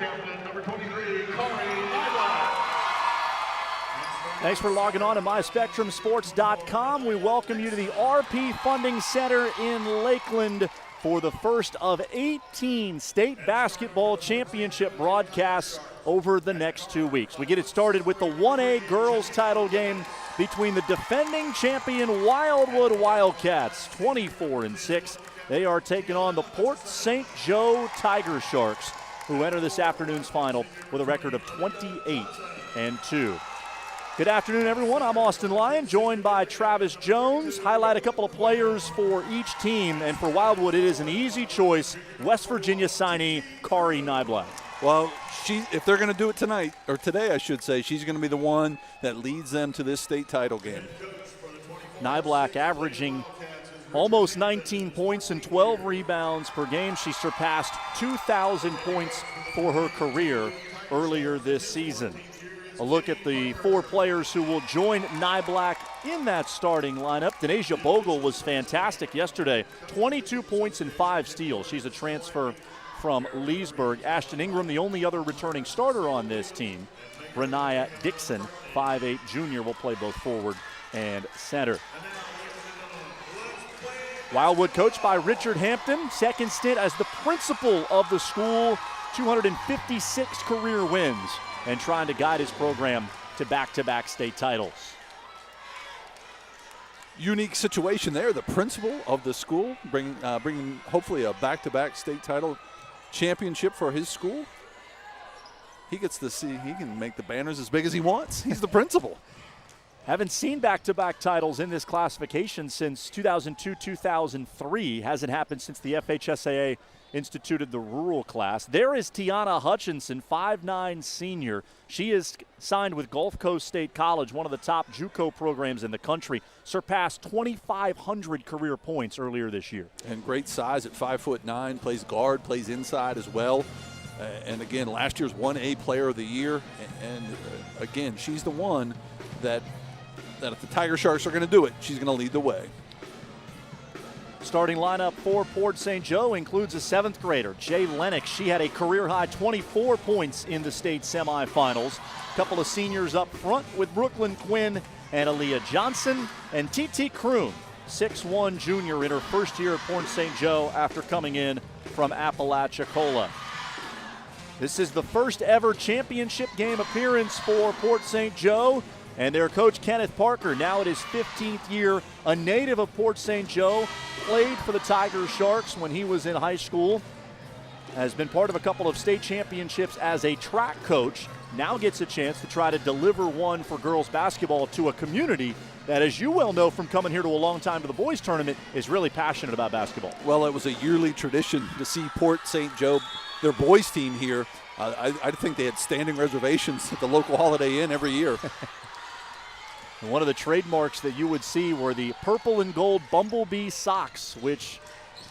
captain, number 23, Corey Nyla. Thanks for logging on to MySpectrumSports.com. We welcome you to the RP Funding Center in Lakeland for the first of 18 state basketball championship broadcasts over the next 2 weeks. We get it started with the 1A girls title game between the defending champion Wildwood Wildcats, 24-6. They are taking on the Port St. Joe Tiger Sharks, who enter this afternoon's final with a record of 28-2. Good afternoon, everyone. I'm Austin Lyon, joined by Travis Jones. Highlight a couple of players for each team, and for Wildwood, it is an easy choice. West Virginia signee Kari Nyblack. Well, if they're going to do it tonight, or today I should say, she's going to be the one that leads them to this state title game. Nyblack averaging almost 19 points and 12 rebounds per game. She surpassed 2,000 points for her career earlier this season. A look at the four players who will join Nyblack in that starting lineup. Denasia Bogle was fantastic yesterday. 22 points and 5 steals. She's a transfer from Leesburg. Ashton Ingram, the only other returning starter on this team. Renaya Dixon, 5'8" junior, will play both forward and center. Wildwood coached by Richard Hampton. Second stint as the principal of the school. 256 career wins, and trying to guide his program to back-to-back state titles. Unique situation there. The principal of the school bringing hopefully a back-to-back state title championship for his school. He gets to see he can make the banners as big as he wants. He's the principal. Haven't seen back-to-back titles in this classification since 2002-2003. Hasn't happened since the FHSAA instituted the rural class. There is Tiana Hutchinson, 5'9" senior. She is signed with Gulf Coast State College, one of the top JUCO programs in the country. Surpassed 2,500 career points earlier this year. And great size at 5'9", plays guard, plays inside as well. And again, last year's 1A Player of the Year. And again, she's the one that if the Tiger Sharks are going to do it, she's going to lead the way. Starting lineup for Port St. Joe includes a 7th grader, Jay Lennox. She had a career-high 24 points in the state semifinals. A couple of seniors up front with Brooklyn Quinn and Aaliyah Johnson. And T.T. Kroon, 6'1" junior in her first year at Port St. Joe after coming in from Apalachicola. This is the first ever championship game appearance for Port St. Joe. And their coach, Kenneth Parker, now at his 15th year, a native of Port St. Joe, played for the Tiger Sharks when he was in high school, has been part of a couple of state championships as a track coach, now gets a chance to try to deliver one for girls basketball to a community that, as you well know from coming here to a long time to the boys tournament, is really passionate about basketball. Well, it was a yearly tradition to see Port St. Joe, their boys team here. I think they had standing reservations at the local Holiday Inn every year. And one of the trademarks that you would see were the purple and gold Bumblebee socks, which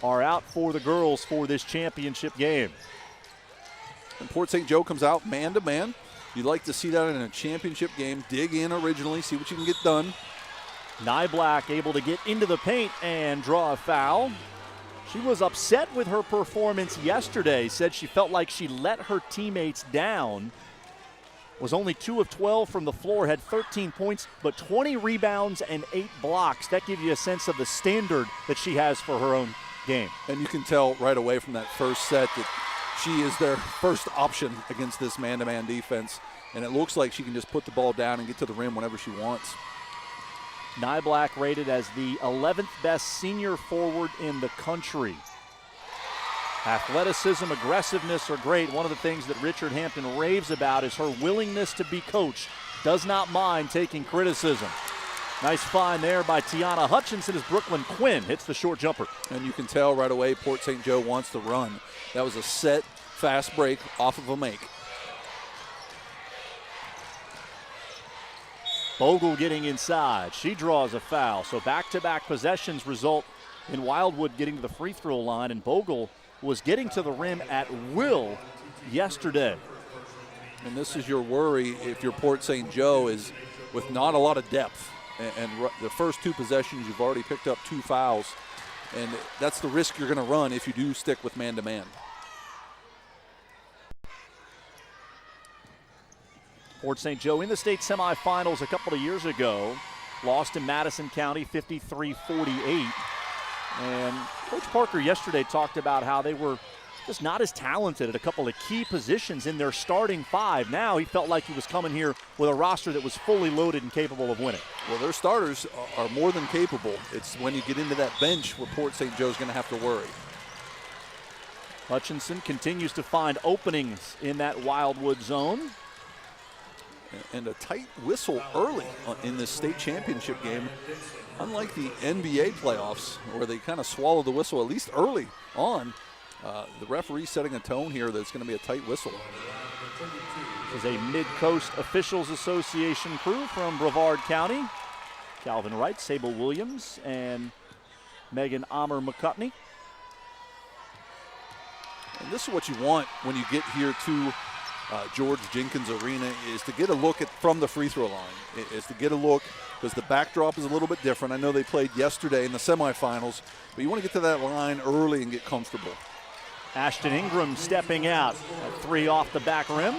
are out for the girls for this championship game. And Port St. Joe comes out man-to-man. You'd like to see that in a championship game. Dig in originally, see what you can get done. Nyblack able to get into the paint and draw a foul. She was upset with her performance yesterday, said she felt like she let her teammates down. Was only 2 of 12 from the floor, had 13 points, but 20 rebounds and 8 blocks. That gives you a sense of the standard that she has for her own game. And you can tell right away from that first set that she is their first option against this man-to-man defense. And it looks like she can just put the ball down and get to the rim whenever she wants. Nyblack rated as the 11th best senior forward in the country. Athleticism, aggressiveness are great. One of the things that Richard Hampton raves about is her willingness to be coached. Does not mind taking criticism. Nice find there by Tiana Hutchinson as Brooklyn Quinn hits the short jumper. And you can tell right away Port St. Joe wants to run. That was a set, fast break off of a make. Bogle getting inside. She draws a foul. So back-to-back possessions result in Wildwood getting to the free throw line, and Bogle was getting to the rim at will yesterday. And this is your worry if your Port St. Joe is with not a lot of depth. And the first 2 possessions, you've already picked up 2 fouls. And that's the risk you're going to run if you do stick with man-to-man. Port St. Joe in the state semifinals a couple of years ago. Lost in Madison County 53-48. And Coach Parker yesterday talked about how they were just not as talented at a couple of key positions in their starting five. Now he felt like he was coming here with a roster that was fully loaded and capable of winning. Well, their starters are more than capable. It's when you get into that bench where Port St. Joe's going to have to worry. Hutchinson continues to find openings in that Wildwood zone. And a tight whistle early in this state championship game. Unlike the NBA playoffs where they kind of swallow the whistle at least early on, the referee setting a tone here that it's going to be a tight whistle. This is a Mid-Coast Officials Association crew from Brevard County. Calvin Wright, Sable Williams, and Megan Amer McCutney. And this is what you want when you get here to George Jenkins Arena, is to get a look at from the free throw line. Is to get a look because the backdrop is a little bit different. I know they played yesterday in the semifinals, but you want to get to that line early and get comfortable. Ashton Ingram stepping out. A three off the back rim.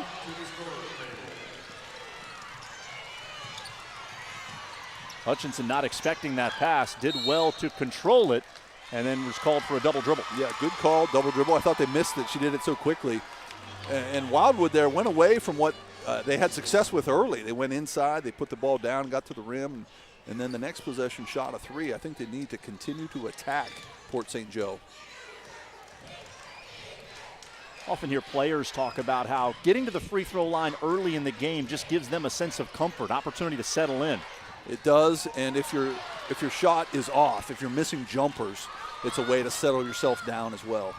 Hutchinson not expecting that pass. Did well to control it and then was called for a double dribble. Yeah, good call, double dribble. I thought they missed it. She did it so quickly. And Wildwood there went away from what they had success with early. They went inside, they put the ball down, got to the rim, and then the next possession shot a three. I think they need to continue to attack Port St. Joe. Often hear players talk about how getting to the free throw line early in the game just gives them a sense of comfort, opportunity to settle in. It does, and if your shot is off, if you're missing jumpers, it's a way to settle yourself down as well.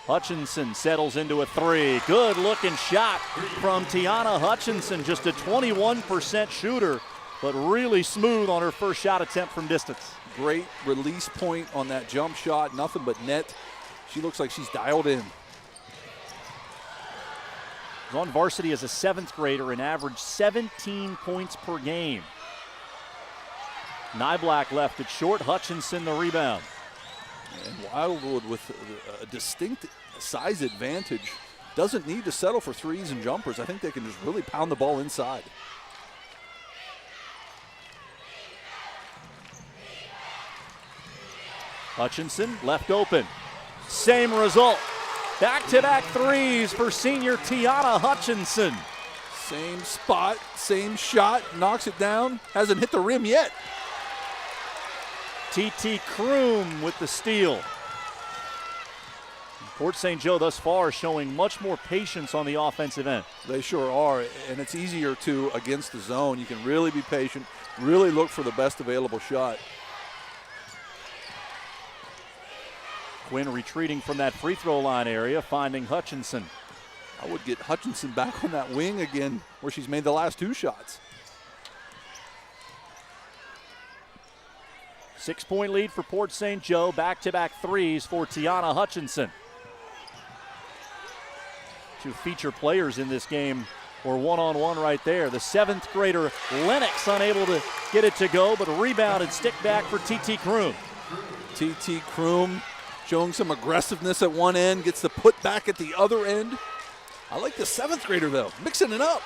Hutchinson settles into a three. Good looking shot from Tiana Hutchinson, just a 21% shooter, but really smooth on her first shot attempt from distance. Great release point on that jump shot, nothing but net. She looks like she's dialed in. Was on varsity as a 7th grader and averaged 17 points per game. Nyblack left it short, Hutchinson the rebound. And Wildwood with a distinct size advantage doesn't need to settle for threes and jumpers. I think they can just really pound the ball inside. Hutchinson left open. Same result. Back-to-back threes for senior Tiana Hutchinson. Same spot, same shot, knocks it down, hasn't hit the rim yet. T.T. Kroom with the steal. Port St. Joe thus far showing much more patience on the offensive end. They sure are, and it's easier to against the zone. You can really be patient, really look for the best available shot. Quinn retreating from that free throw line area, finding Hutchinson. I would get Hutchinson back on that wing again where she's made the last two shots. 6-point lead for Port St. Joe. Back-to-back threes for Tiana Hutchinson. Two feature players in this game were one-on-one right there. The 7th grader Lennox unable to get it to go, but a rebound and stick back for T.T. Kroom. T.T. Kroom showing some aggressiveness at one end, gets the put back at the other end. I like the 7th grader though, mixing it up.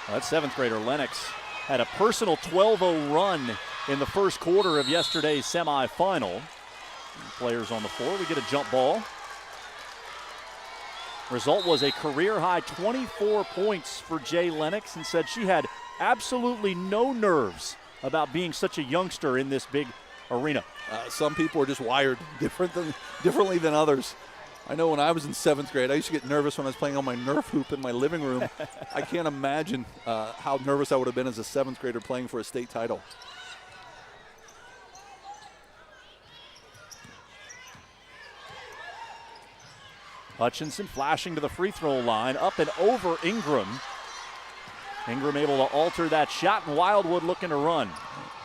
That 7th grader Lennox had a personal 12-0 run in the first quarter of yesterday's semifinal. Players on the floor, we get a jump ball. Result was a career-high 24 points for Jay Lennox, and said she had absolutely no nerves about being such a youngster in this big arena. Some people are just wired differently than others. I know when I was in 7th grade, I used to get nervous when I was playing on my Nerf hoop in my living room. I can't imagine how nervous I would have been as a 7th grader playing for a state title. Hutchinson flashing to the free throw line, up and over Ingram. Ingram able to alter that shot, and Wildwood looking to run.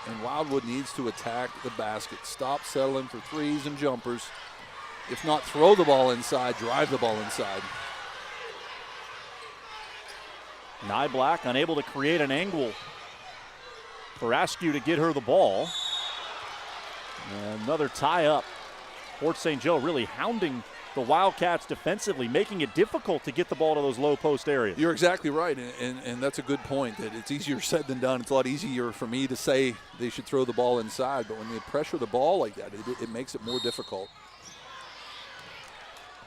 And Wildwood needs to attack the basket. Stop settling for threes and jumpers. If not, throw the ball inside, drive the ball inside. Nyblack unable to create an angle for Askew to get her the ball. And another tie up. Port St. Joe really hounding the Wildcats defensively, making it difficult to get the ball to those low post areas. You're exactly right, and that's a good point, that it's easier said than done. It's a lot easier for me to say they should throw the ball inside, but when they pressure the ball like that, it makes it more difficult.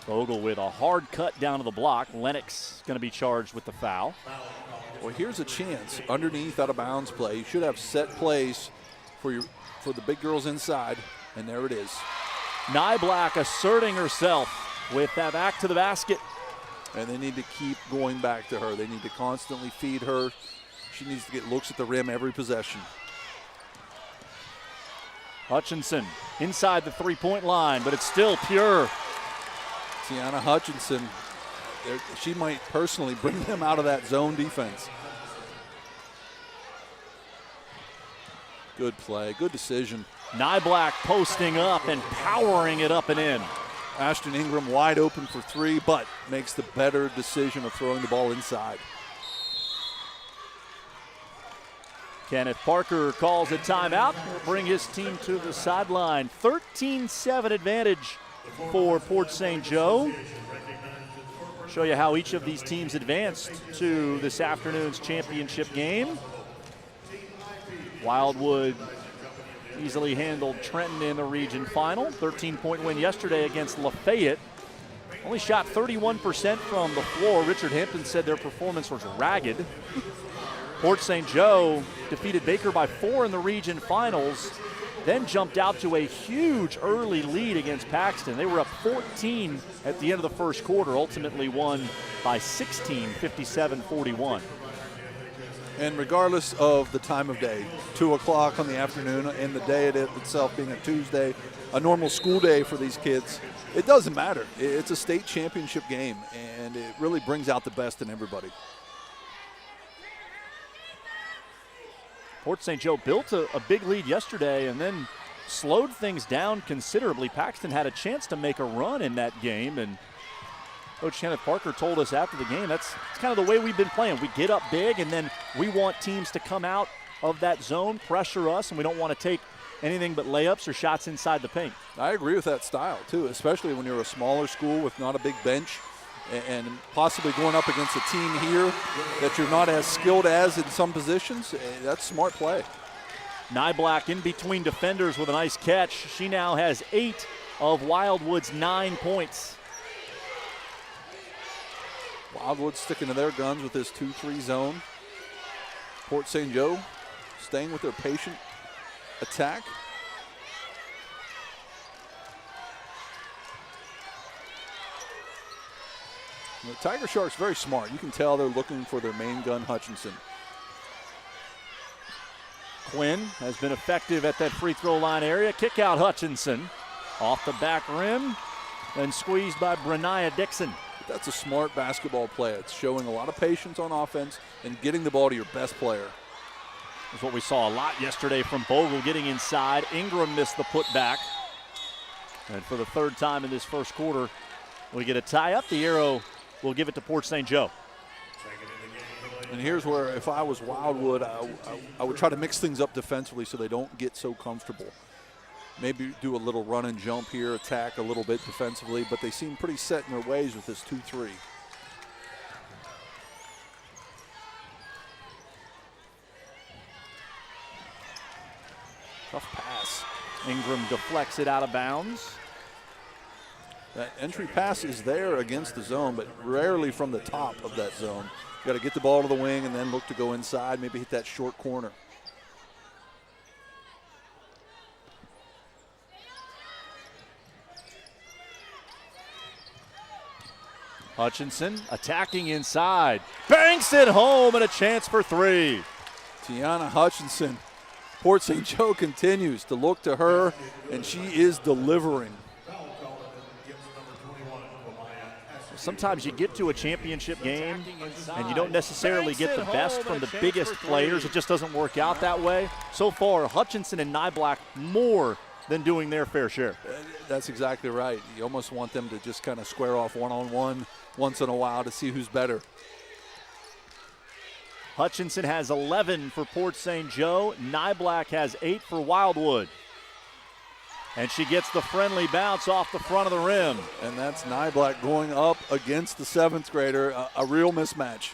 Bogle with a hard cut down to the block. Lennox going to be charged with the foul. Well, here's a chance underneath out of bounds play. You should have set plays for the big girls inside, and there it is. Nyblack asserting herself with that back to the basket. And they need to keep going back to her. They need to constantly feed her. She needs to get looks at the rim every possession. Hutchinson inside the three-point line, but it's still pure. Tiana Hutchinson, she might personally bring them out of that zone defense. Good play, good decision. Nyblack posting up and powering it up and in. Ashton Ingram wide open for three, but makes the better decision of throwing the ball inside. Kenneth Parker calls a timeout. Will bring his team to the sideline. 13-7 advantage for Port St. Joe. Show you how each of these teams advanced to this afternoon's championship game. Wildwood easily handled Trenton in the region final. 13-point win yesterday against Lafayette. Only shot 31% from the floor. Richard Hampton said their performance was ragged. Port St. Joe defeated Baker by 4 in the region finals, then jumped out to a huge early lead against Paxton. They were up 14 at the end of the first quarter, ultimately won by 16, 57-41. And regardless of the time of day, 2 o'clock on the afternoon and the day itself being a Tuesday, a normal school day for these kids, it doesn't matter. It's a state championship game, and it really brings out the best in everybody. Port St. Joe built a big lead yesterday and then slowed things down considerably. Paxton had a chance to make a run in that game, and Coach Kenneth Parker told us after the game that's kind of the way we've been playing. We get up big, and then we want teams to come out of that zone, pressure us, and we don't want to take anything but layups or shots inside the paint. I agree with that style, too, especially when you're a smaller school with not a big bench and possibly going up against a team here that you're not as skilled as in some positions. That's smart play. Nyblack in between defenders with a nice catch. She now has 8 of Wildwood's 9 points. Wildwood sticking to their guns with this 2-3 zone. Port St. Joe staying with their patient attack. And the Tiger Sharks very smart. You can tell they're looking for their main gun, Hutchinson. Quinn has been effective at that free throw line area. Kick out Hutchinson off the back rim and squeezed by Brenia Dixon. That's a smart basketball play. It's showing a lot of patience on offense and getting the ball to your best player. That's what we saw a lot yesterday from Bogle getting inside. Ingram missed the putback. And for the third time in this first quarter, we get a tie up. The arrow will give it to Port St. Joe. And here's where, if I was Wildwood, I would try to mix things up defensively so they don't get so comfortable. Maybe do a little run and jump here, attack a little bit defensively, but they seem pretty set in their ways with this 2-3. Tough pass. Ingram deflects it out of bounds. That entry pass is there against the zone, but rarely from the top of that zone. You got to get the ball to the wing and then look to go inside, maybe hit that short corner. Hutchinson attacking inside. Banks it home and a chance for 3. Tiana Hutchinson. Port St. Joe continues to look to her, and she is delivering. Sometimes you get to a championship game and you don't necessarily get the best from the biggest players. It just doesn't work out that way. So far, Hutchinson and Nyblack more than doing their fair share. That's exactly right. You almost want them to just kind of square off one-on-one once in a while to see who's better. Hutchinson has 11 for Port St. Joe. Nyblack has 8 for Wildwood. And she gets the friendly bounce off the front of the rim. And that's Nyblack going up against the 7th grader, a real mismatch.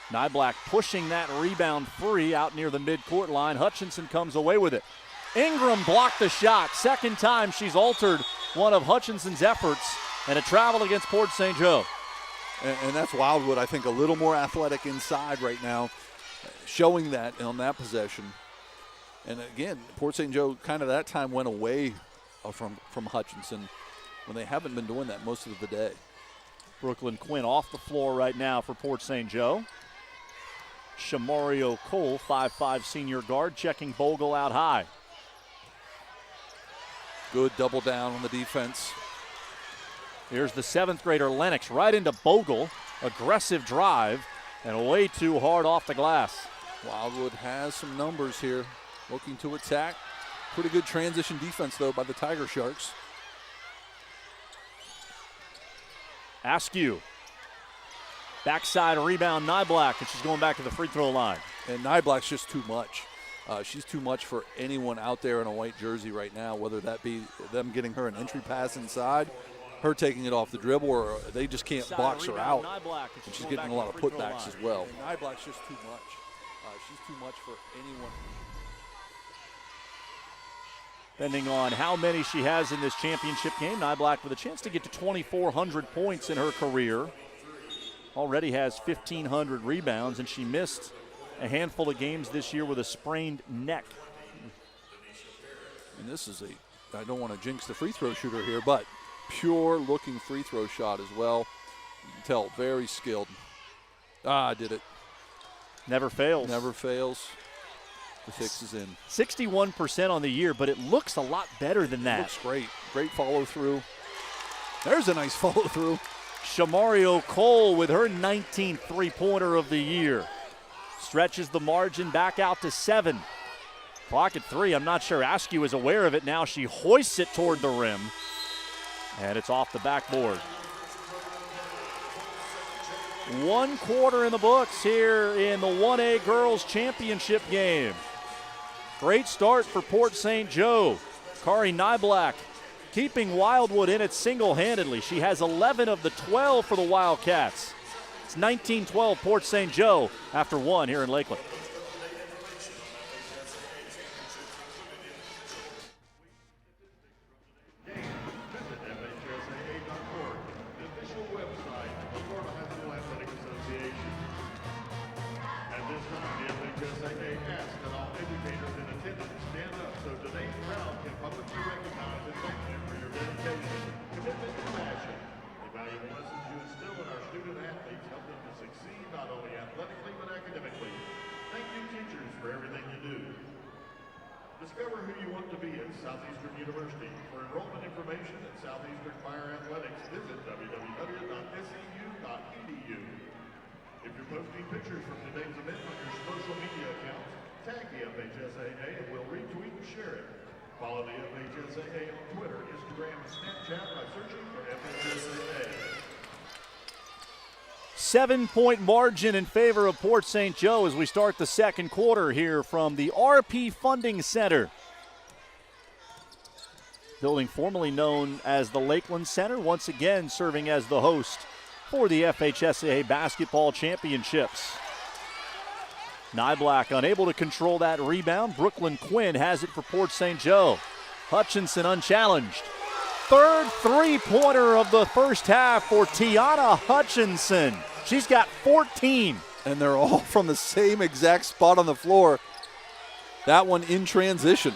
Nyblack pushing that rebound free out near the midcourt line. Hutchinson comes away with it. Ingram blocked the shot. Second time she's altered one of Hutchinson's efforts, and a travel against Port St. Joe. And that's Wildwood, I think, a little more athletic inside right now, showing that on that possession. And again, Port St. Joe kind of that time went away from Hutchinson when they haven't been doing that most of the day. Brooklyn Quinn off the floor right now for Port St. Joe. Shamario Cole, 5'5" senior guard, checking Bogle out high. Good double down on the defense. Here's the 7th grader Lennox right into Bogle. Aggressive drive and way too hard off the glass. Wildwood has some numbers here, looking to attack. Pretty good transition defense, though, by the Tiger Sharks. Askew. Backside rebound, Nyblack, and she's going back to the free throw line. And Nyblack's just too much. She's too much for anyone out there in a white jersey right now, whether that be them getting her an entry pass inside, her taking it off the dribble, or they just can't box her out. And she's getting a lot of putbacks as well. And Nyblack's just too much. She's too much for anyone. Depending on how many she has in this championship game, Nyblack with a chance to get to 2,400 points in her career. Already has 1,500 rebounds, and she missed a handful of games this year with a sprained neck. And this is I don't want to jinx the free throw shooter here, but pure looking free throw shot as well. You can tell, very skilled. Did it. Never fails. Never fails. The fix is in. 61% on the year, but it looks a lot better than that. It looks great. Great follow through. There's a nice follow through. Shamario Cole with her 19th three-pointer of the year. Stretches the margin back out to 7. Clock at 3. I'm not sure Askew is aware of it now. She hoists it toward the rim, and it's off the backboard. 1 quarter in the books here in the 1A Girls Championship game. Great start for Port St. Joe. Kari Nyblack keeping Wildwood in it single-handedly. She has 11 of the 12 for the Wildcats. It's 19-12 Port St. Joe after 1 here in Lakeland. Discover who you want to be at Southeastern University. For enrollment information at Southeastern Fire Athletics, visit www.seu.edu. If you're posting pictures from today's event on your social media accounts, tag the FHSAA and we'll retweet and share it. Follow the FHSAA on Twitter, Instagram, and Snapchat by searching for FHSAA. 7-point margin in favor of Port St. Joe as we start the second quarter here from the RP Funding Center. Building formerly known as the Lakeland Center, once again serving as the host for the FHSAA Basketball Championships. Nyblack unable to control that rebound. Brooklyn Quinn has it for Port St. Joe. Hutchinson unchallenged. Third three-pointer of the first half for Tiana Hutchinson. She's got 14. And they're all from the same exact spot on the floor. That one in transition.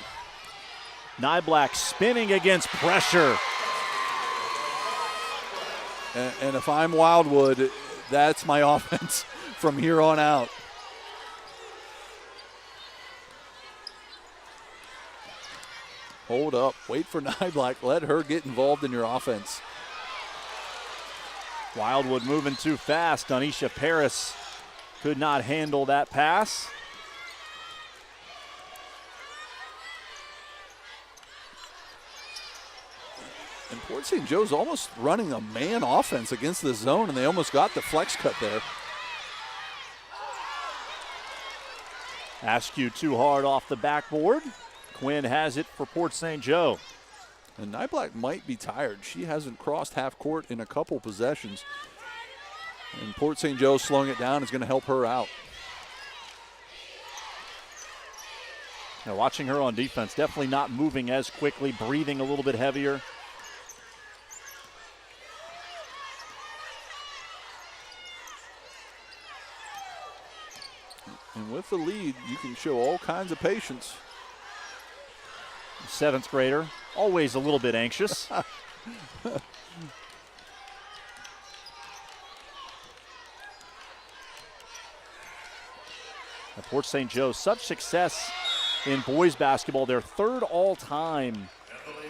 Nyblack spinning against pressure. And if I'm Wildwood, that's my offense from here on out. Hold up. Wait for Nyblack. Let her get involved in your offense. Wildwood moving too fast. Anisha Paris could not handle that pass. And Port St. Joe's almost running a man offense against the zone, and they almost got the flex cut there. Askew too hard off the backboard. Quinn has it for Port St. Joe. And Nyblack might be tired. She hasn't crossed half court in a couple possessions. And Port St. Joe slowing it down is going to help her out. Now watching her on defense, definitely not moving as quickly, breathing a little bit heavier. And with the lead, you can show all kinds of patience. Seventh grader, always a little bit anxious. Port St. Joe, such success in boys basketball. They're third all time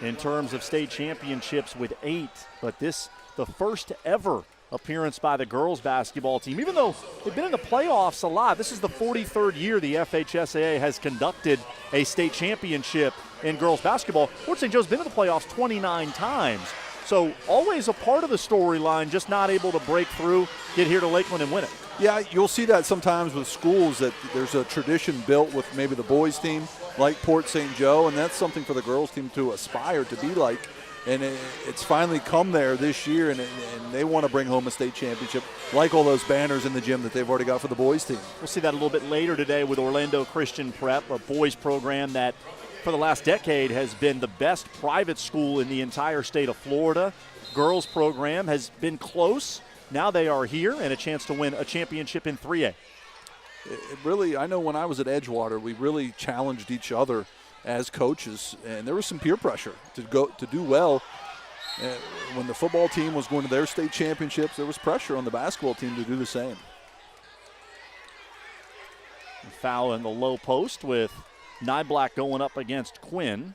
in terms of state championships with 8. But this, the first ever appearance by the girls basketball team. Even though they've been in the playoffs a lot, this is the 43rd year the FHSAA has conducted a state championship in girls basketball. Port St. Joe's been in the playoffs 29 times. So always a part of the storyline, just not able to break through, get here to Lakeland and win it. Yeah, you'll see that sometimes with schools, that there's a tradition built with maybe the boys team like Port St. Joe, and that's something for the girls team to aspire to be like. And it's finally come there this year, and they want to bring home a state championship, like all those banners in the gym that they've already got for the boys team. We'll see that a little bit later today with Orlando Christian Prep, a boys program that for the last decade has been the best private school in the entire state of Florida. Girls program has been close. Now they are here and a chance to win a championship in 3A. It really, I know when I was at Edgewater, we really challenged each other as coaches, and there was some peer pressure to do well. When the football team was going to their state championships, there was pressure on the basketball team to do the same. Foul in the low post with Nyblack going up against Quinn.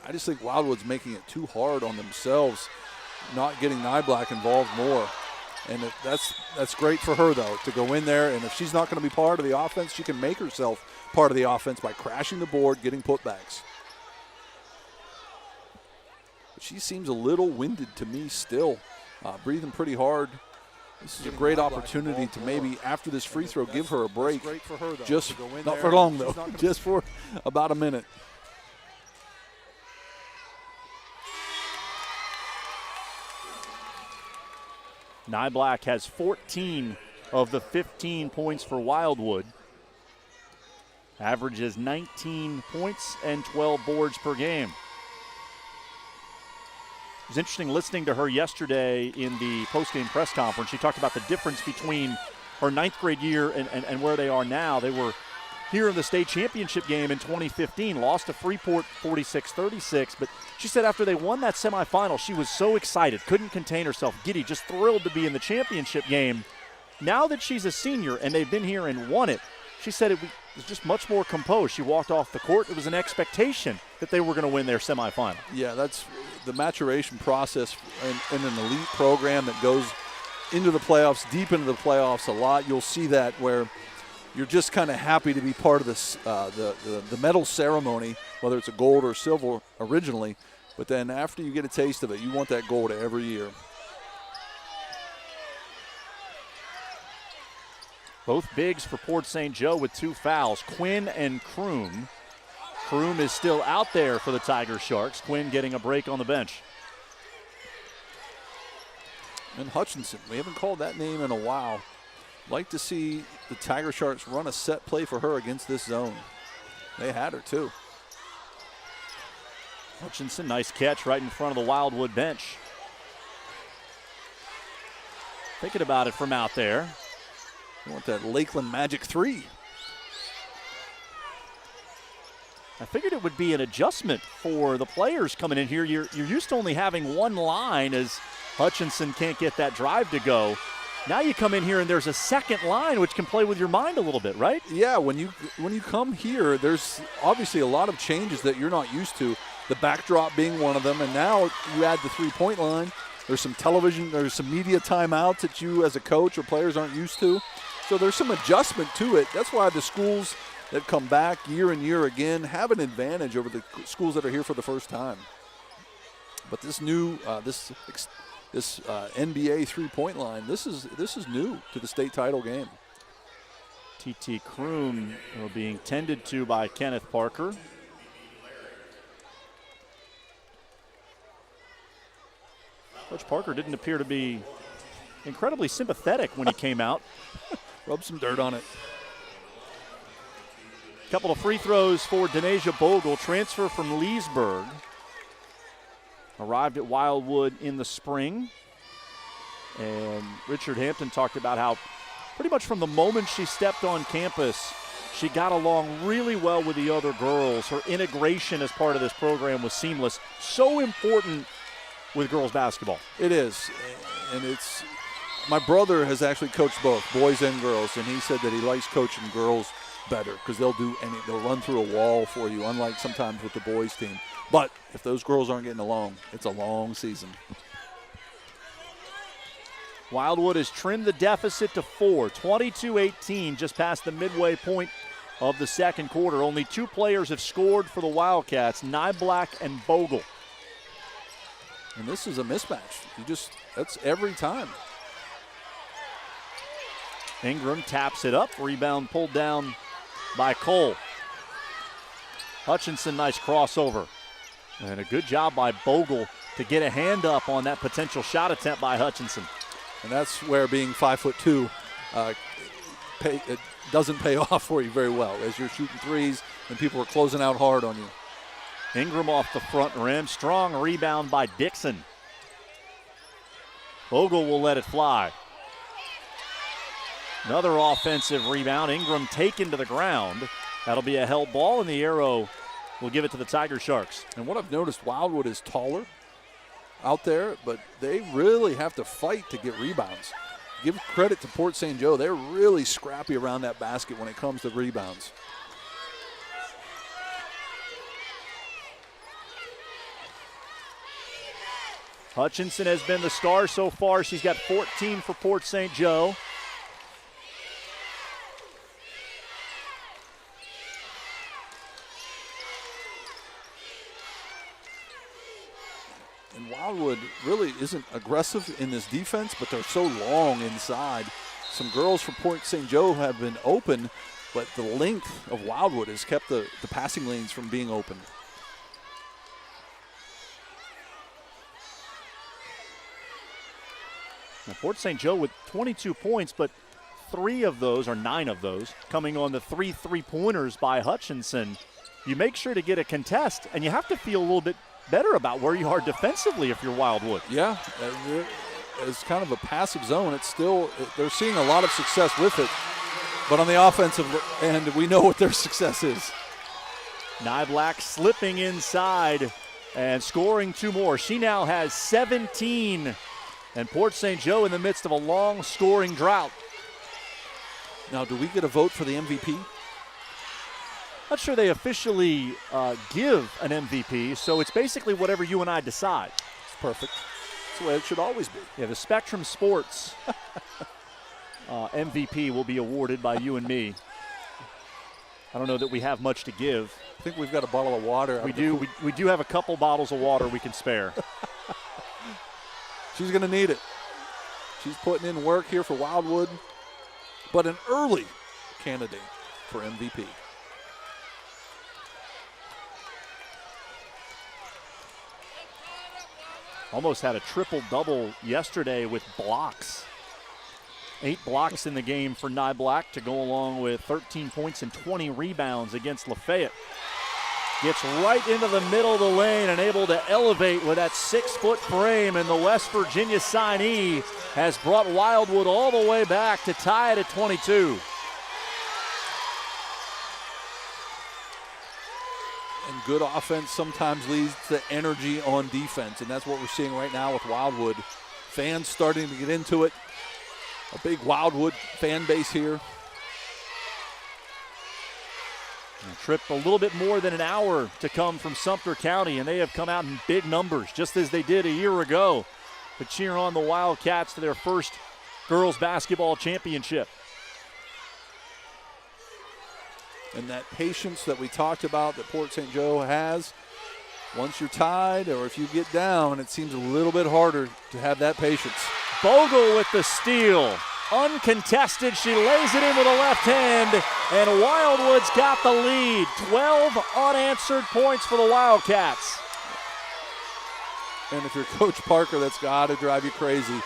I just think Wildwood's making it too hard on themselves, not getting Nyblack involved more. And that's great for her, though, to go in there. And if she's not going to be part of the offense, she can make herself part of the offense by crashing the board, getting putbacks. But she seems a little winded to me still, breathing pretty hard. This is a great opportunity to maybe, after this free throw, give her a break. Just not for long, though, just for about a minute. Nyblack has 14 of the 15 points for Wildwood. Averages 19 points and 12 boards per game. It was interesting listening to her yesterday in the post-game press conference. She talked about the difference between her 9th grade year and where they are now. They were here in the state championship game in 2015, lost to Freeport 46-36, but she said after they won that semifinal, she was so excited, couldn't contain herself, giddy, just thrilled to be in the championship game. Now that she's a senior and they've been here and won it, she said it was just much more composed. She walked off the court. It was an expectation that they were going to win their semifinal. Yeah, that's the maturation process in an elite program that goes into the playoffs, deep into the playoffs a lot. You'll see that where you're just kind of happy to be part of this, the medal ceremony, whether it's a gold or silver originally, but then after you get a taste of it, you want that gold every year. Both bigs for Port St. Joe with 2 fouls, Quinn and Kroom. Kroom is still out there for the Tiger Sharks. Quinn getting a break on the bench. And Hutchinson, we haven't called that name in a while. Like to see the Tiger Sharks run a set play for her against this zone. They had her too. Hutchinson, nice catch right in front of the Wildwood bench. Thinking about it from out there. You want that Lakeland Magic 3. I figured it would be an adjustment for the players coming in here. You're used to only having one line as Hutchinson can't get that drive to go. Now you come in here and there's a second line which can play with your mind a little bit, right? Yeah, when you come here, there's obviously a lot of changes that you're not used to. The backdrop being one of them, and now you add the three-point line. There's some television, there's some media timeouts that you as a coach or players aren't used to. So there's some adjustment to it. That's why the schools that come back year and year again have an advantage over the schools that are here for the first time. But this new, this NBA three-point line. This is new to the state title game. TT Kroom being tended to by Kenneth Parker. Coach Parker didn't appear to be incredibly sympathetic when he came out. Rub some dirt on it. Couple of free throws for Denasia Bogle, transfer from Leesburg. Arrived at Wildwood in the spring. And Richard Hampton talked about how pretty much from the moment she stepped on campus, she got along really well with the other girls. Her integration as part of this program was seamless. So important with girls basketball. It is, and it's, my brother has actually coached both boys and girls, and he said that he likes coaching girls better because they'll run through a wall for you, unlike sometimes with the boys team. But if those girls aren't getting along, it's a long season. Wildwood has trimmed the deficit to 4, 22-18, just past the midway point of the second quarter. Only 2 players have scored for the Wildcats, Nyblack and Bogle. And this is a mismatch. That's every time. Ingram taps it up, rebound pulled down by Cole. Hutchinson, nice crossover. And a good job by Bogle to get a hand up on that potential shot attempt by Hutchinson. And that's where being 5'2" it doesn't pay off for you very well as you're shooting threes and people are closing out hard on you. Ingram off the front rim. Strong rebound by Dixon. Bogle will let it fly. Another offensive rebound. Ingram taken to the ground. That'll be a held ball, and the arrow will give it to the Tiger Sharks. And what I've noticed, Wildwood is taller out there, but they really have to fight to get rebounds. Give credit to Port St. Joe. They're really scrappy around that basket when it comes to rebounds. Hutchinson has been the star so far. She's got 14 for Port St. Joe. And Wildwood really isn't aggressive in this defense, but they're so long inside. Some girls from Port St. Joe have been open, but the length of Wildwood has kept the passing lanes from being open. Now, Port St. Joe with 22 points, but 9 of those, coming on the 3 3-pointers by Hutchinson. You make sure to get a contest, and you have to feel a little bit better about where you are defensively if you're Wildwood. Yeah, it's kind of a passive zone. They're seeing a lot of success with it, but on the offensive end, we know what their success is. Nyblack slipping inside and scoring 2 more. She now has 17. And Port St. Joe in the midst of a long scoring drought. Now, do we get a vote for the MVP? Not sure they officially give an MVP, so it's basically whatever you and I decide. It's perfect. That's the way it should always be. Yeah, the Spectrum Sports MVP will be awarded by you and me. I don't know that we have much to give. I think we've got a bottle of water. We do. We do have a couple bottles of water we can spare. She's going to need it. She's putting in work here for Wildwood, but an early candidate for MVP. Almost had a triple-double yesterday with blocks. 8 blocks in the game for Nyblack to go along with 13 points and 20 rebounds against Lafayette. Gets right into the middle of the lane and able to elevate with that 6-foot frame, and the West Virginia signee has brought Wildwood all the way back to tie it at 22. And good offense sometimes leads to energy on defense, and that's what we're seeing right now with Wildwood. Fans starting to get into it. A big Wildwood fan base here. A trip a little bit more than an hour to come from Sumter County, and they have come out in big numbers, just as they did a year ago, to cheer on the Wildcats to their first girls basketball championship. And that patience that we talked about that Port St. Joe has, once you're tied or if you get down, it seems a little bit harder to have that patience. Bogle with the steal. Uncontested, she lays it in with a left hand, and Wildwood's got the lead. 12 unanswered points for the Wildcats. And if you're Coach Parker, that's got to drive you crazy.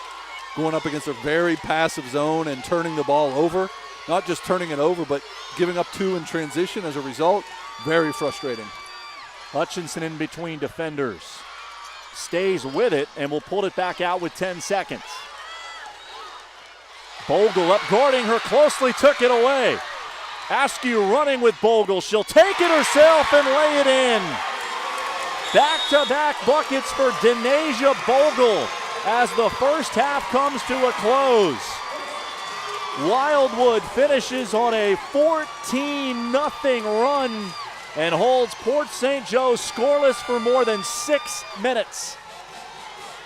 Going up against a very passive zone and turning the ball over. Not just turning it over, but giving up 2 in transition as a result. Very frustrating. Hutchinson in between defenders. Stays with it and will pull it back out with 10 seconds. Bogle up guarding her closely, took it away. Askew running with Bogle. She'll take it herself and lay it in. Back-to-back buckets for Denasia Bogle as the first half comes to a close. Wildwood finishes on a 14-0 run and holds Port St. Joe scoreless for more than 6 minutes.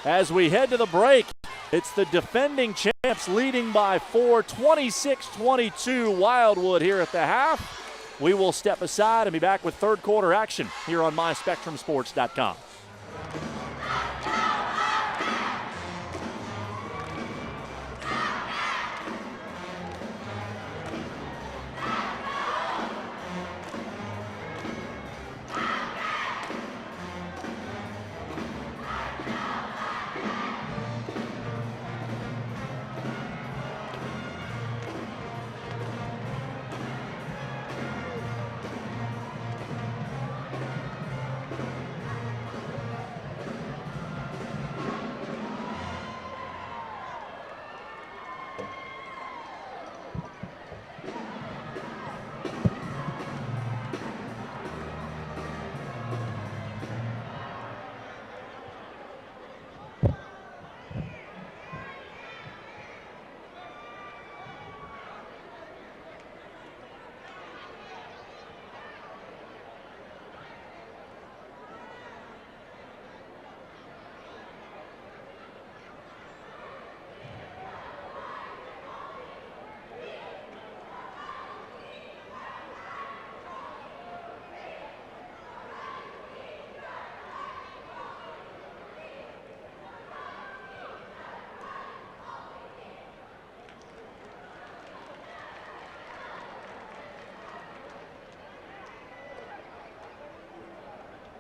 As we head to the break, it's the defending champs leading by 4, 26-22 Wildwood here at the half. We will step aside and be back with third quarter action here on MySpectrumSports.com.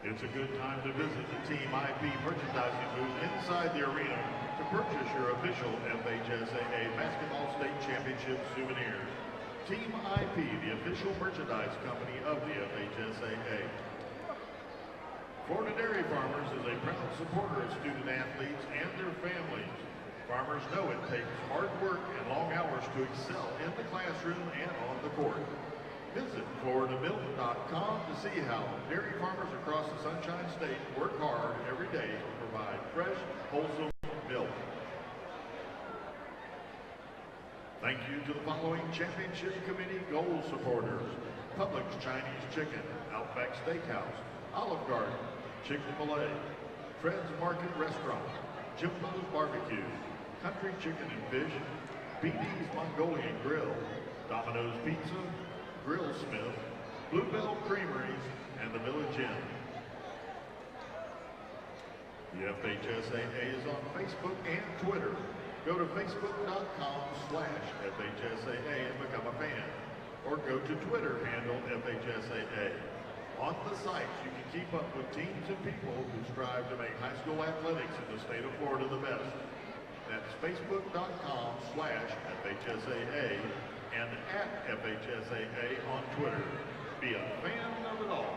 It's a good time to visit the Team IP merchandising booth inside the arena to purchase your official FHSAA Basketball State Championship souvenirs. Team IP, the official merchandise company of the FHSAA. Florida Dairy Farmers is a proud supporter of student athletes and their families. Farmers know it takes hard work and long hours to excel in the classroom and on the court. Visit FloridaMilk.com to see how dairy farmers across the Sunshine State work hard every day to provide fresh, wholesome milk. Thank you to the following Championship Committee goal supporters: Publix Chinese Chicken, Outback Steakhouse, Olive Garden, Chick-fil-A, Fred's Market Restaurant, Jimbo's Barbecue, Country Chicken and Fish, BD's Mongolian Grill, Domino's Pizza, Grillsmith, Bluebell Creameries, and the Village Inn. The FHSAA is on Facebook and Twitter. Go to facebook.com/FHSAA and become a fan. Or go to Twitter handle FHSAA. On the site, you can keep up with teams and people who strive to make high school athletics in the state of Florida the best. That's facebook.com/FHSAA and @FHSAA on Twitter. Be a fan of it all.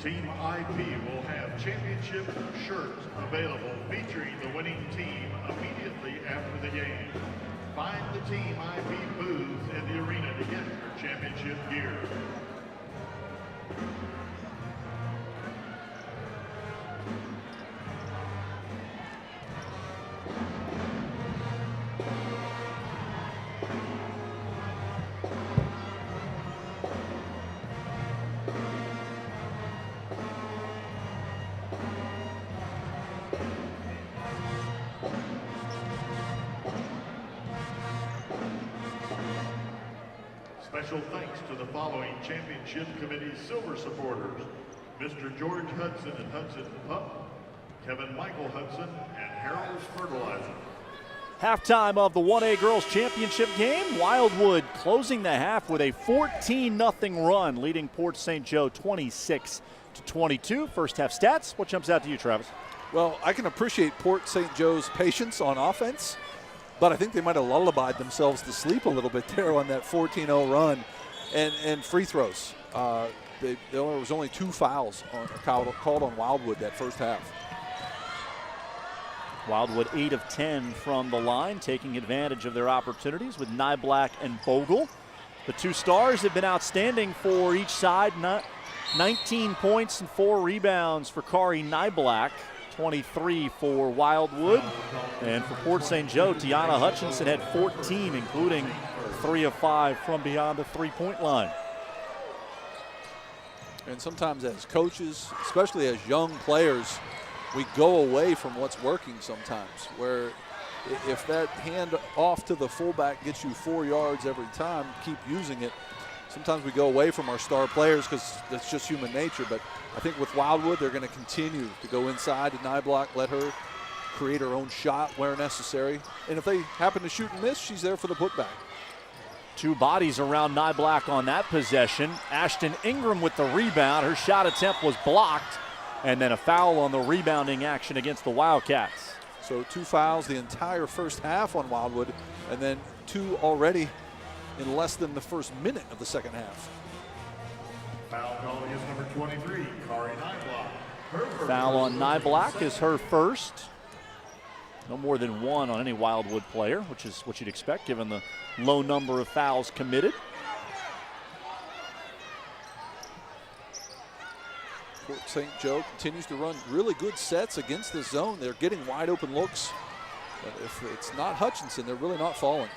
Team IP will have championship shirts available featuring the winning team immediately after the game. Find the Team IP booth in the arena to get your championship gear. Special thanks to the following championship committee silver supporters: Mr. George Hudson and Hudson Pup, Kevin Michael Hudson, and Harold's Fertilizer. Halftime of the 1A Girls Championship game. Wildwood closing the half with a 14-0 run, leading Port St. Joe 26-22. First half stats. What jumps out to you, Travis? Well, I can appreciate Port St. Joe's patience on offense, but I think they might have lullabied themselves to sleep a little bit there on that 14-0 run. And free throws. There was only 2 fouls called on Wildwood that first half. Wildwood 8 of 10 from the line, taking advantage of their opportunities with Nyblack and Bogle. The 2 stars have been outstanding for each side. 19 points and 4 rebounds for Kari Nyblack. 23 for Wildwood. And for Port St. Joe, Tiana Hutchinson had 14, including 3 of 5 from beyond the 3-point line. And sometimes as coaches, especially as young players, we go away from what's working sometimes, where if that hand off to the fullback gets you 4 yards every time, keep using it. Sometimes we go away from our star players because that's just human nature. But I think with Wildwood, they're going to continue to go inside to Nyblack, let her create her own shot where necessary. And if they happen to shoot and miss, she's there for the putback. 2 bodies around Nyblack on that possession. Ashton Ingram with the rebound. Her shot attempt was blocked. And then a foul on the rebounding action against the Wildcats. So 2 fouls the entire first half on Wildwood, and then 2 already in less than the first minute of the second half. foul calling is number 23, Kari Nyblock. Her first Foul on personal Nyblock second. is her first. No more than one on any Wildwood player, which is what you'd expect given the low number of fouls committed. Fort St. Joe continues to run really good sets against the zone. They're getting wide open looks. But if it's not Hutchinson, they're really not falling.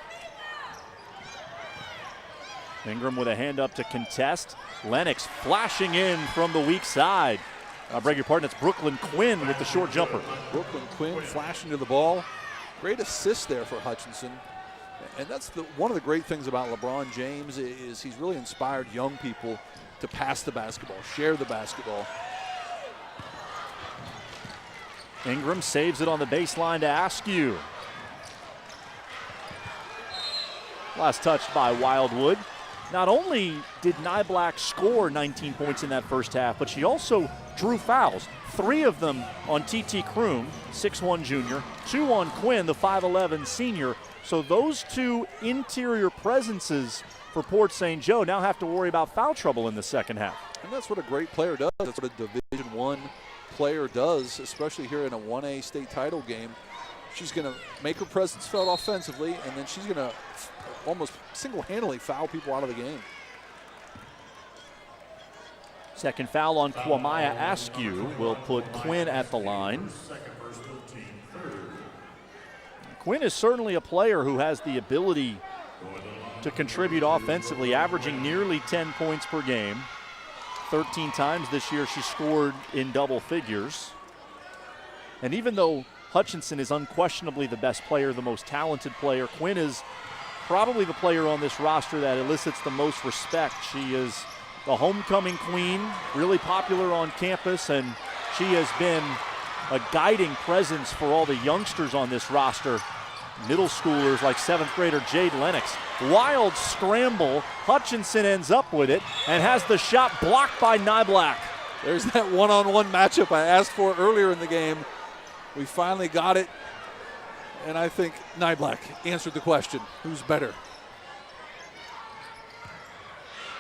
Ingram with a hand up to contest. Lennox flashing in from the weak side. I beg your pardon, it's Brooklyn Quinn with the short jumper. Brooklyn Quinn flashing to the ball. Great assist there for Hutchinson. And that's one of the great things about LeBron James is he's really inspired young people to pass the basketball, share the basketball. Ingram saves it on the baseline to Askew. Last touched by Wildwood. Not only did Nyblock score 19 points in that first half, but she also drew fouls. 3 of them on TT Kroom, 6'1" junior, 2 on Quinn, the 5'11" senior. So those 2 interior presences for Port St. Joe now have to worry about foul trouble in the second half. And that's what a great player does. That's what a Division I player does, especially here in a 1A state title game. She's going to make her presence felt offensively, and then she's going to almost single-handedly foul people out of the game. Second foul on Kwamaya Askew will put Quinn at the line. Quinn is certainly a player who has the ability to contribute offensively, averaging nearly 10 points per game. 13 times this year she scored in double figures. And even though Hutchinson is unquestionably the best player, the most talented player, Quinn is probably the player on this roster that elicits the most respect. She is the homecoming queen, really popular on campus, and she has been a guiding presence for all the youngsters on this roster. Middle schoolers like 7th grader Jade Lennox. Wild scramble. Hutchinson ends up with it and has the shot blocked by Nyblock. There's that one-on-one matchup I asked for earlier in the game. We finally got it, and I think Nyblock answered the question, who's better?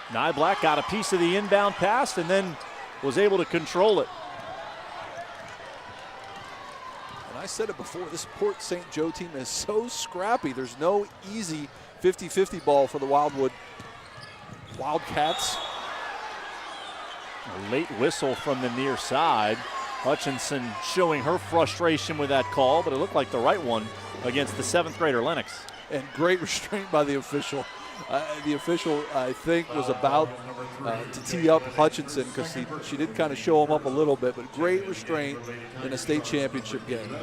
Nyblock got a piece of the inbound pass and then was able to control it. And I said it before, this Port St. Joe team is so scrappy. There's no easy 50-50 ball for the Wildwood Wildcats. A late whistle from the near side. Hutchinson showing her frustration with that call, but it looked like the right one against the 7th grader Lennox. And great restraint by the official. The official, I think, was about to tee up Hutchinson because she did kind of show him up a little bit, but great restraint in a state championship game.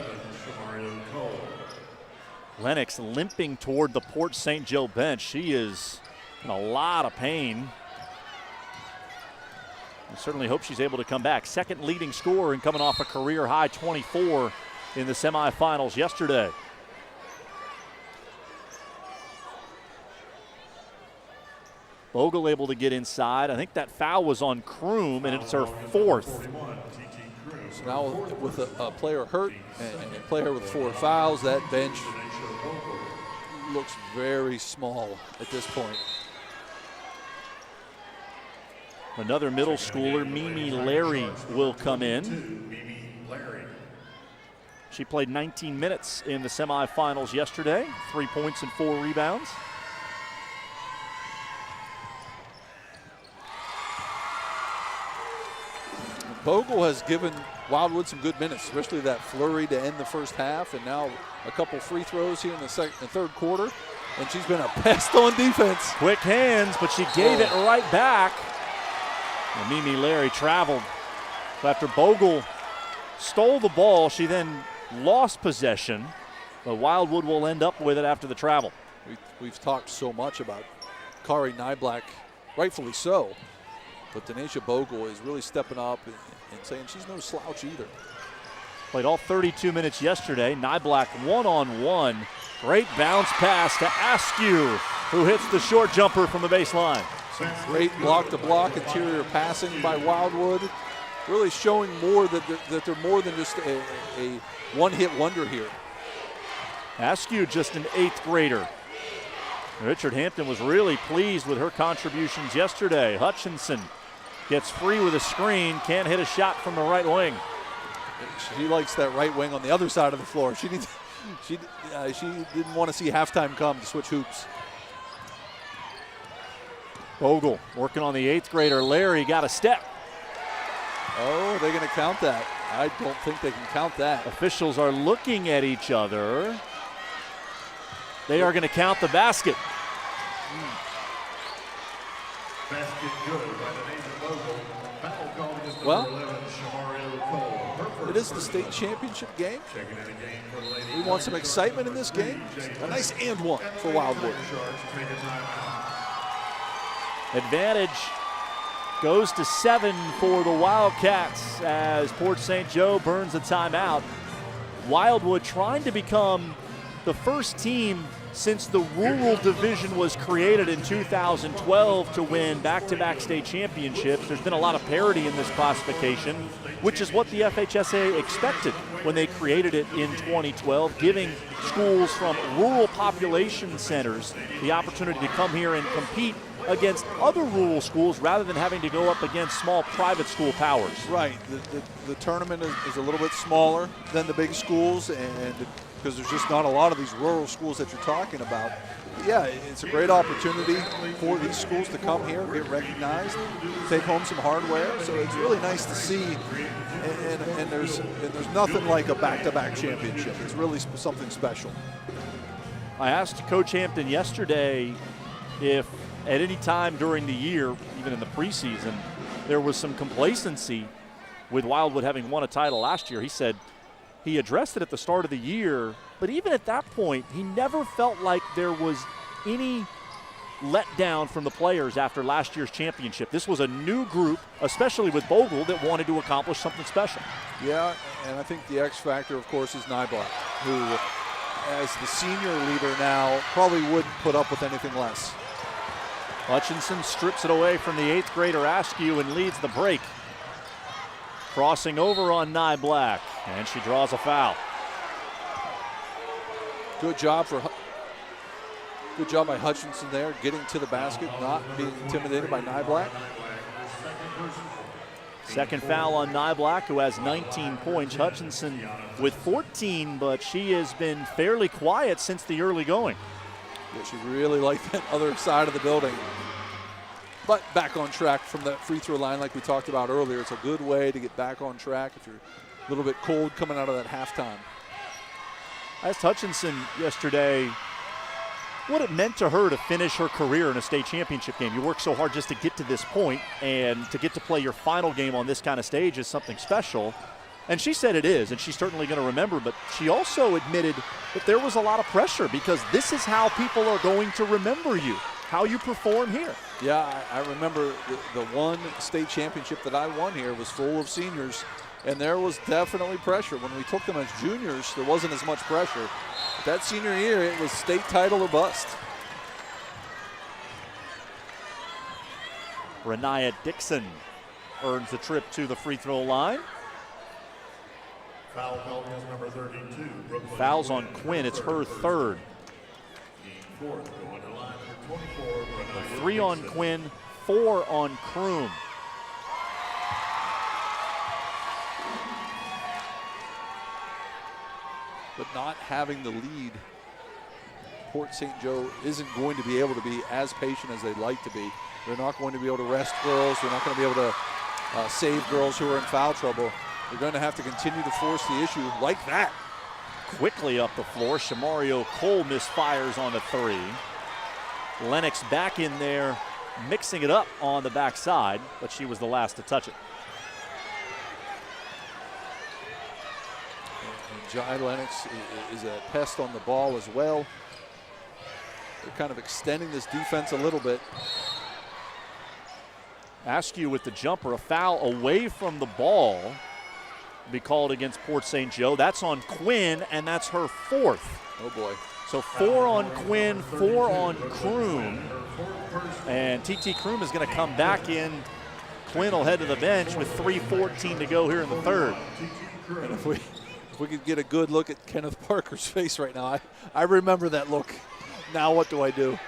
Lennox limping toward the Port St. Joe bench. She is in a lot of pain. I certainly hope she's able to come back. Second leading scorer and coming off a career high 24 in the semifinals yesterday. Bogle able to get inside. I think that foul was on Kroom, and it's her 4th. So now with a player hurt and a player with 4 fouls, that bench looks very small at this point. Another middle schooler, Mimi Larry, will come in. She played 19 minutes in the semifinals yesterday, 3 points and 4 rebounds. Bogle has given Wildwood some good minutes, especially that flurry to end the first half, and now a couple free throws here in the third quarter, and she's been a pest on defense. Quick hands, but she gave it right back. And Mimi Larry traveled. After Bogle stole the ball, she then lost possession, but Wildwood will end up with it after the travel. We've talked so much about Kari Nyblock, rightfully so, but Denasia Bogle is really stepping up and saying she's no slouch either. Played all 32 minutes yesterday. Nyblock one-on-one. Great bounce pass to Askew, who hits the short jumper from the baseline. Great block-to-block interior passing by Wildwood. Really showing more that they're more than just a one-hit wonder here. Askew just an 8th grader. Richard Hampton was really pleased with her contributions yesterday. Hutchinson Gets free with a screen, can't hit a shot from the right wing. She likes that right wing on the other side of the floor. She didn't want to see halftime come to switch hoops. Bogle working on the 8th grader. Larry got a step. Oh, they're going to count that. I don't think they can count that. Officials are looking at each other. They are going to count the basket. Basket good by the name of Bogle. Foul called against Well, number 11, Shamario Cole. It is the state championship game. Checking in again for the Lady We want some excitement in this game. A nice and one for Wildwood. Sharks take a timeout. Advantage goes to 7 for the Wildcats as Port St. Joe burns a timeout. Wildwood trying to become the first team since the rural division was created in 2012 to win back-to-back state championships. There's been a lot of parity in this classification, which is what the FHSA expected when they created it in 2012, giving schools from rural population centers the opportunity to come here and compete against other rural schools rather than having to go up against small private school powers. Right. The tournament is a little bit smaller than the big schools, and because there's just not a lot of these rural schools that you're talking about. But yeah, it's a great opportunity for these schools to come here, get recognized, take home some hardware. So it's really nice to see, and there's nothing like a back-to-back championship. It's really something special. I asked Coach Hampton yesterday if at any time during the year, even in the preseason, there was some complacency with Wildwood having won a title last year. He said he addressed it at the start of the year, but even at that point, he never felt like there was any letdown from the players after last year's championship. This was a new group, especially with Bogle, that wanted to accomplish something special. Yeah, and I think the X factor, of course, is Nyblack, who, as the senior leader now, probably wouldn't put up with anything less. Hutchinson strips it away from the 8th grader Askew and leads the break. Crossing over on Nyblack, and she draws a foul. Good job by Hutchinson there, getting to the basket, not being intimidated by Nyblack. Second foul on Nyblack, who has 19 points. Hutchinson with 14, but she has been fairly quiet since the early going. Yeah, she really liked that other side of the building. But back on track from that free throw line like we talked about earlier. It's a good way to get back on track if you're a little bit cold coming out of that halftime. I asked Hutchinson yesterday what it meant to her to finish her career in a state championship game. You work so hard just to get to this point, and to get to play your final game on this kind of stage is something special. And she said it is, and she's certainly going to remember, but she also admitted that there was a lot of pressure because this is how people are going to remember you, how you perform here. Yeah, I remember the one state championship that I won here was full of seniors, and there was definitely pressure. When we took them as juniors, there wasn't as much pressure. But that senior year, it was state title or bust. Renaya Dixon earns the trip to the free throw line. Foul called against number 32, Brooklyn. Fouls on Quinn. It's her third. Fourth, going to line number 24, Renaya 3 on Dixon. Quinn, 4 on Kroom. But not having the lead, Port St. Joe isn't going to be able to be as patient as they'd like to be. They're not going to be able to rest girls. They're not going to be able to save girls who are in foul trouble. They're going to have to continue to force the issue like that. Quickly up the floor, Shamario Cole misfires on the 3. Lennox back in there, mixing it up on the backside, but she was the last to touch it. And Jai Lennox is a pest on the ball as well. They're kind of extending this defense a little bit. Askew with the jumper, a foul away from the ball. Be called against Port St. Joe. That's on Quinn, and that's her 4th. Oh boy. So 4 on Quinn, 4 on Kroom. And TT Kroom is going to come back in. Quinn will head to the bench with 3:14 to go here in the third. And if we could get a good look at Kenneth Parker's face right now, I remember that look. Now what do?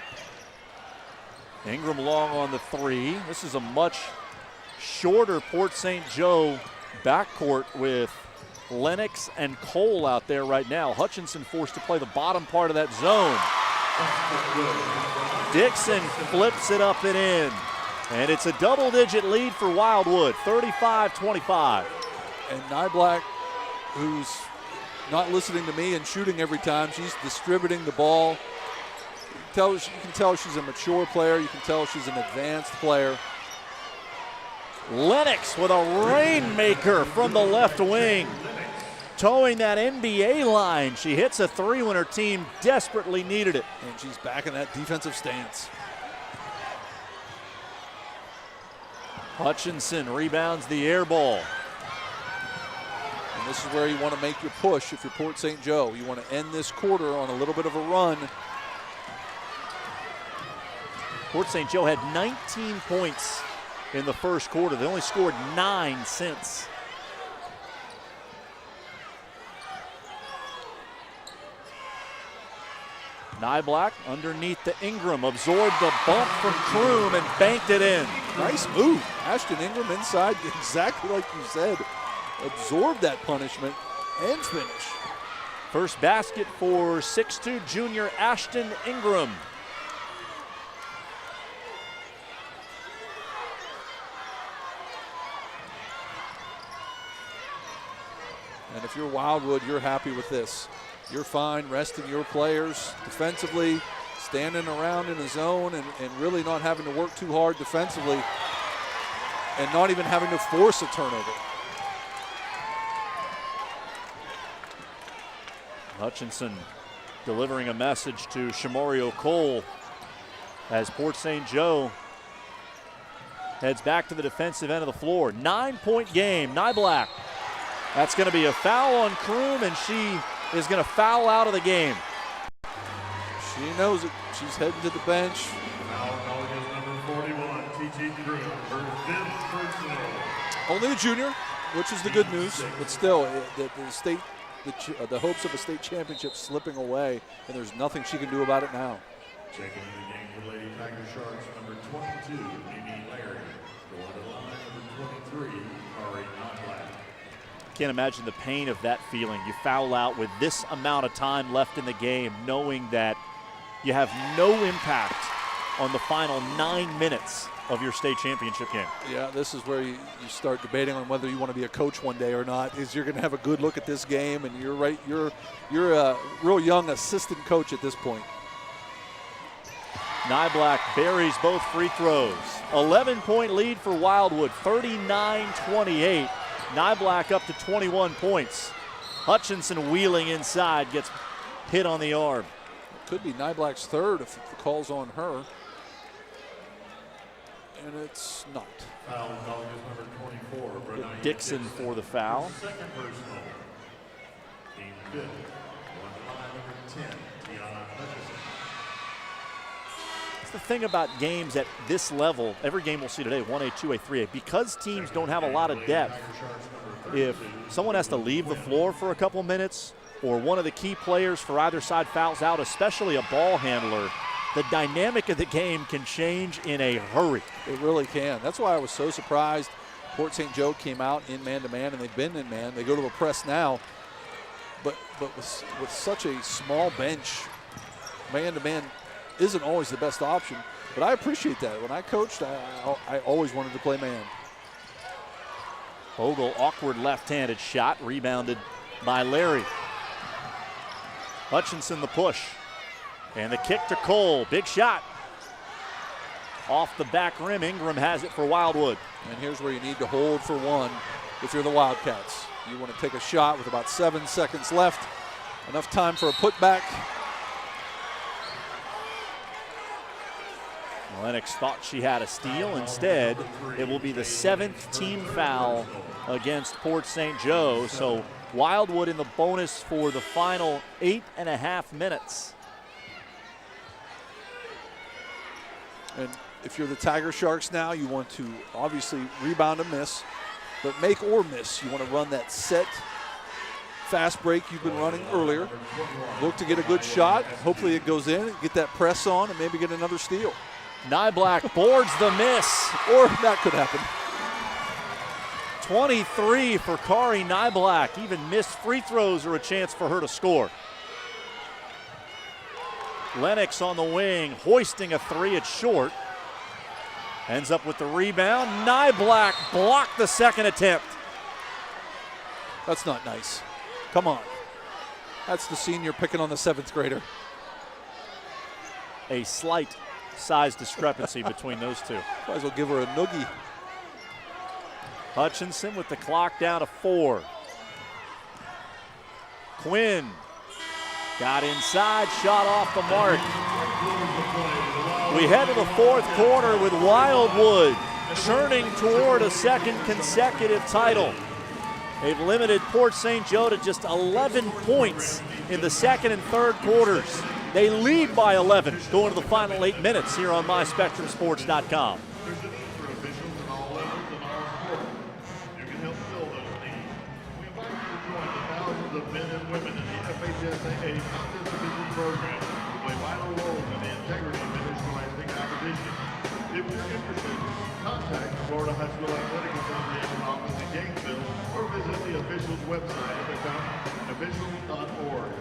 Ingram Long on the 3. This is a much shorter Port St. Joe backcourt with Lennox and Cole out there right now. Hutchinson forced to play the bottom part of that zone. Dixon flips it up and in. And it's a double-digit lead for Wildwood, 35-25. And Nyblack, who's not listening to me and shooting every time, she's distributing the ball. You can tell she's a mature player. You can tell she's an advanced player. Lennox with a rainmaker from the left wing. Towing that NBA line. She hits a three when her team desperately needed it. And she's back in that defensive stance. Hutchinson rebounds the air ball. And this is where you want to make your push if you're Port St. Joe. You want to end this quarter on a little bit of a run. Port St. Joe had 19 points in the first quarter. They only scored 9 since. Nyblack underneath the Ingram, absorbed the bump from Kroom and banked it in. Nice move. Ashton Ingram inside, exactly like you said. Absorbed that punishment and finish. First basket for 6'2" junior Ashton Ingram. And if you're Wildwood, you're happy with this. You're fine resting your players defensively, standing around in a zone and really not having to work too hard defensively and not even having to force a turnover. Hutchinson delivering a message to Shamorio Cole as Port St. Joe heads back to the defensive end of the floor. 9-point game. Nyblack. That's going to be a foul on Kroom, and she is going to foul out of the game. She knows it. She's heading to the bench. Foul call against number 41, T.T. Kroom, her 5th personal. Only a junior, which is the good news, but still, the hopes of a state championship slipping away, and there's nothing she can do about it now. Checking in the game for Lady Tiger Sharks, number 22, Mimi Larry. Going to the line, number 23, Ari Nyblack. Can't imagine the pain of that feeling. You foul out with this amount of time left in the game, knowing that you have no impact on the final 9 minutes of your state championship game. Yeah, this is where you start debating on whether you want to be a coach one day or not. Is you're going to have a good look at this game, and you're right. You're a real young assistant coach at this point. Nyblack buries both free throws. 11-point lead for Wildwood, 39-28. Nyblack up to 21 points. Hutchinson wheeling inside, gets hit on the arm. Could be Nyblack's third if the call's on her. And it's not. Foul call against number 24, Dixon for the foul. Second personal. Team 5th. Going to line number 10, Tiana Hutchinson. The thing about games at this level, every game we'll see today, 1A, 2A, 3A, because teams don't have a lot of depth, if someone has to leave the floor for a couple minutes or one of the key players for either side fouls out, especially a ball handler, the dynamic of the game can change in a hurry. It really can. That's why I was so surprised Port St. Joe came out in man-to-man, and they've been in man. They go to a press now, but with such a small bench, man-to-man isn't always the best option, but I appreciate that. When I coached, I always wanted to play man. Ogle, awkward left-handed shot, rebounded by Larry. Hutchinson the push, and the kick to Cole, big shot. Off the back rim, Ingram has it for Wildwood. And here's where you need to hold for one if you're the Wildcats. You want to take a shot with about 7 seconds left, enough time for a putback. Lennox thought she had a steal. Instead, it will be the 7th team foul against Port St. Joe. So Wildwood in the bonus for the final 8.5 minutes. And if you're the Tiger Sharks now, you want to obviously rebound and miss, but make or miss. You want to run that set fast break you've been running earlier. Look to get a good shot. Hopefully it goes in, get that press on, and maybe get another steal. Nyblack boards the miss. Or that could happen. 23 for Kari Nyblack. Even missed free throws are a chance for her to score. Lennox on the wing, hoisting a three. It's short. Ends up with the rebound. Nyblack blocked the second attempt. That's not nice. Come on. That's the senior picking on the 7th grader. A slight size discrepancy between those two. Might as well give her a noogie. Hutchinson with the clock down to 4. Quinn got inside, shot off the mark. We head to the fourth quarter with Wildwood churning toward a second consecutive title. They've limited Port St. Joe to just 11 points in the second and third quarters. They lead by 11 going to the final 8 minutes here on MySpectrumSports.com. There's a need for officials at all levels and all sports. You can help fill those needs. We invite you to join the thousands of men and women in the FHSAA Contest Officials Program who play vital roles in the integrity of interscholastic competition. If you're interested, contact the Florida High School Athletic Association office in Gainesville or visit the officials website at officials.org.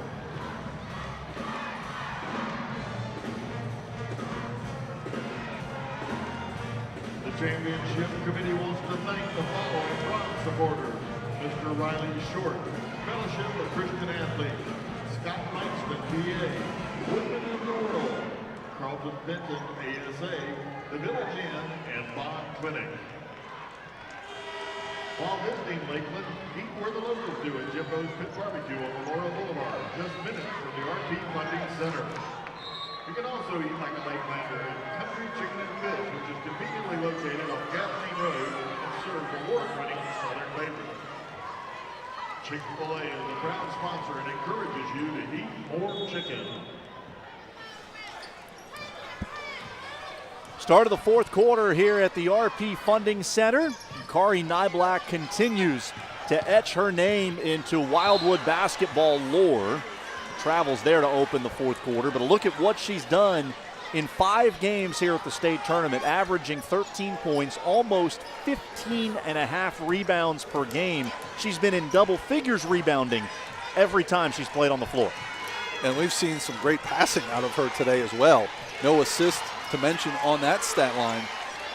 The championship committee wants to thank the following bronze supporters: Mr. Riley Short, Fellowship of Christian Athletes, Scott Meigston, PA, Women of the World, Carlton Benton, ASA, the Village Inn, and Bond Clinic. While visiting Lakeland, eat where the locals do at Jimbo's Pit Barbecue on Memorial Boulevard, just minutes from the RP Funding Center. You can also eat like a Lakelander at Country Chicken and Fish, which is conveniently located on Kathleen Road and serves award-winning Southern favorites. Chick-fil-A is a proud sponsor and encourages you to eat more chicken. Start of the fourth quarter here at the RP Funding Center. Kari Nyblack continues to etch her name into Wildwood basketball lore. Travels there to open the fourth quarter, but look at what she's done in 5 games here at the state tournament, averaging 13 points, almost 15 and a half rebounds per game. She's been in double figures rebounding every time she's played on the floor. And we've seen some great passing out of her today as well. No assist to mention on that stat line,